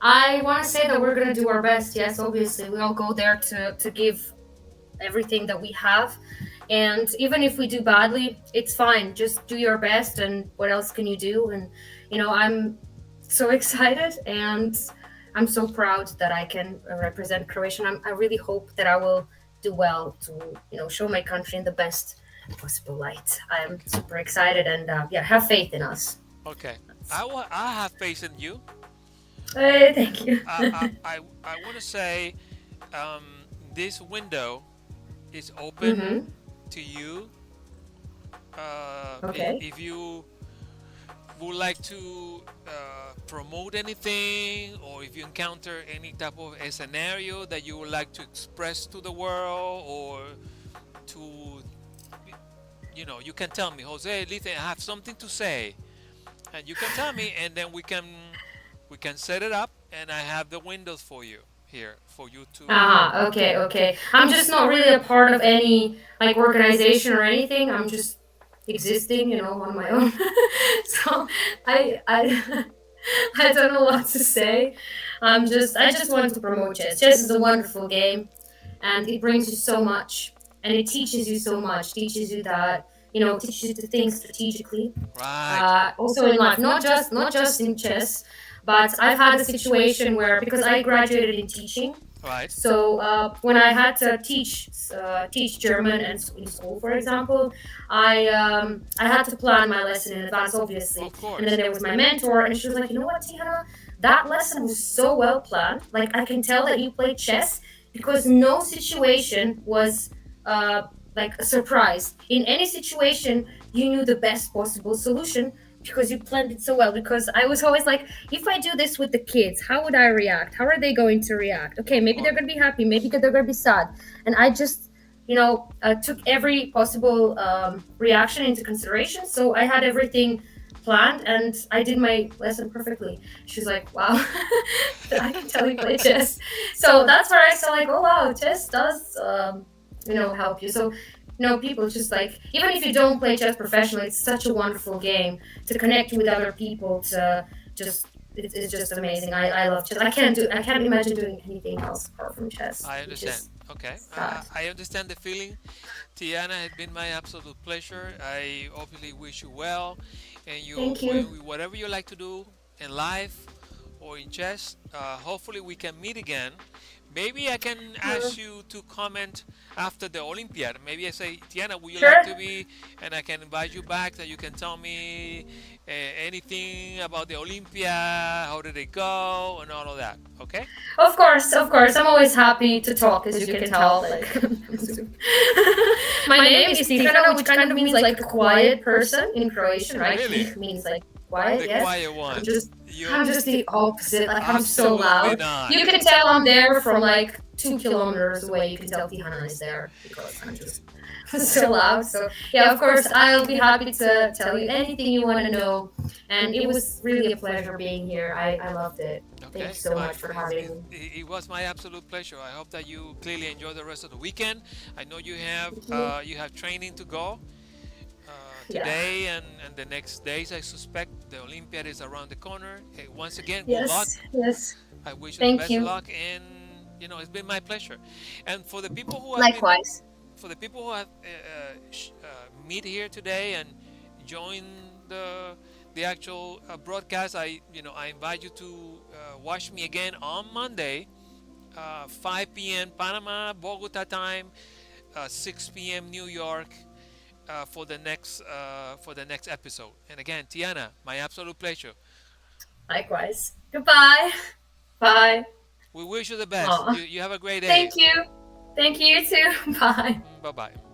B: I want to say that we're going to do our best. Yes, obviously. We all go there to give everything that we have. And even if we do badly, it's fine. Just do your best. And what else can you do? And, I'm so excited and I'm so proud that I can represent Croatia. I really hope that I will do well to, show my country in the best possible light. I'm super excited and, have faith in us.
A: Okay. I have faith in you.
B: Hey, thank you.
A: I want to say this window is open to you.
B: Okay.
A: If you would like to promote anything, or if you encounter any type of a scenario that you would like to express to the world, or to, you can tell me, Jose, listen, I have something to say, and you can tell me, and then we can set it up, and I have the windows for you here for you to.
B: Okay. I'm just not really a part of any organization or anything. I'm just existing, on my own. So I I don't know what to say. I just want to promote chess. Chess is a wonderful game, and it brings you so much, and it teaches you so much. Teaches you that teaches you to think strategically.
A: Right.
B: Also in life, not just in chess. But I've had a situation where, because I graduated in teaching,
A: Right.
B: so when I had to teach German and in school, for example, I had to plan my lesson in advance, obviously.
A: Of course.
B: And then there was my mentor, and she was like, you know what, TIHANA, that lesson was so well planned. Like, I can tell that you played chess because no situation was like a surprise. In any situation, you knew the best possible solution, because you planned it so well. Because I was always like, if I do this with the kids, how would I react? How are they going to react? Okay, maybe they're going to be happy, maybe they're going to be sad. And I just, took every possible reaction into consideration. So I had everything planned and I did my lesson perfectly. She's like, wow, I can tell you play chess. So that's where I saw like, oh wow, chess does help you. So people just like, even if you don't play chess professionally, it's such a wonderful game to connect with other people. To just it's just amazing. I love chess. I can't imagine doing anything else apart from chess,
A: I
B: which
A: understand.
B: is
A: Okay,
B: sad.
A: I understand the feeling. Tiana, it's been my absolute pleasure. I obviously wish you well, and
B: Thank you.
A: whatever you like to do in life or in chess. Hopefully, we can meet again. Maybe I can ask you to comment after the Olympiad. Maybe I say, Tiana, would you like
B: Sure.
A: to be? And I can invite you back that you can tell me anything about the Olympia, how did it go, and all of that. Okay?
B: Of course, of course. I'm always happy to talk, as you can tell. Like, my name is Tihana, which kind of means like quiet person in Croatian, right?
A: Really?
B: Tih means like quiet.
A: The
B: Yes.
A: quiet
B: I'm
A: one.
B: just,
A: You
B: I'm just the opposite. Like, I'm so
A: absolutely
B: loud.
A: not.
B: You can tell I'm there from like 2 kilometers away. You can tell Tihana is there because I'm just so loud. So yeah, of course, I'll be happy to tell you anything you want to know. And it was really a pleasure being here. I loved it. Thank you
A: Okay,
B: so much for having me.
A: it was my absolute pleasure. I hope that you clearly enjoy the rest of the weekend. I know
B: Thank you.
A: you have training to go
B: Yeah.
A: today and the next days. I suspect the Olympiad is around the corner. Hey, once again, good luck.
B: Yes. Yes.
A: I wish you the
B: Thank
A: best
B: you.
A: luck, and it's been my pleasure. And for the people who have been
B: Likewise.
A: for the people who have meet here today and join the actual broadcast, I invite you to watch me again on Monday, 5 p.m. Panama, Bogota time, 6 p.m. New York, for the next episode. And again, Tiana, my absolute pleasure.
B: Likewise. Goodbye. Bye.
A: We wish you the best.
B: Aw.
A: You have a great day.
B: Thank you. Thank you, you too. Bye.
A: Bye bye.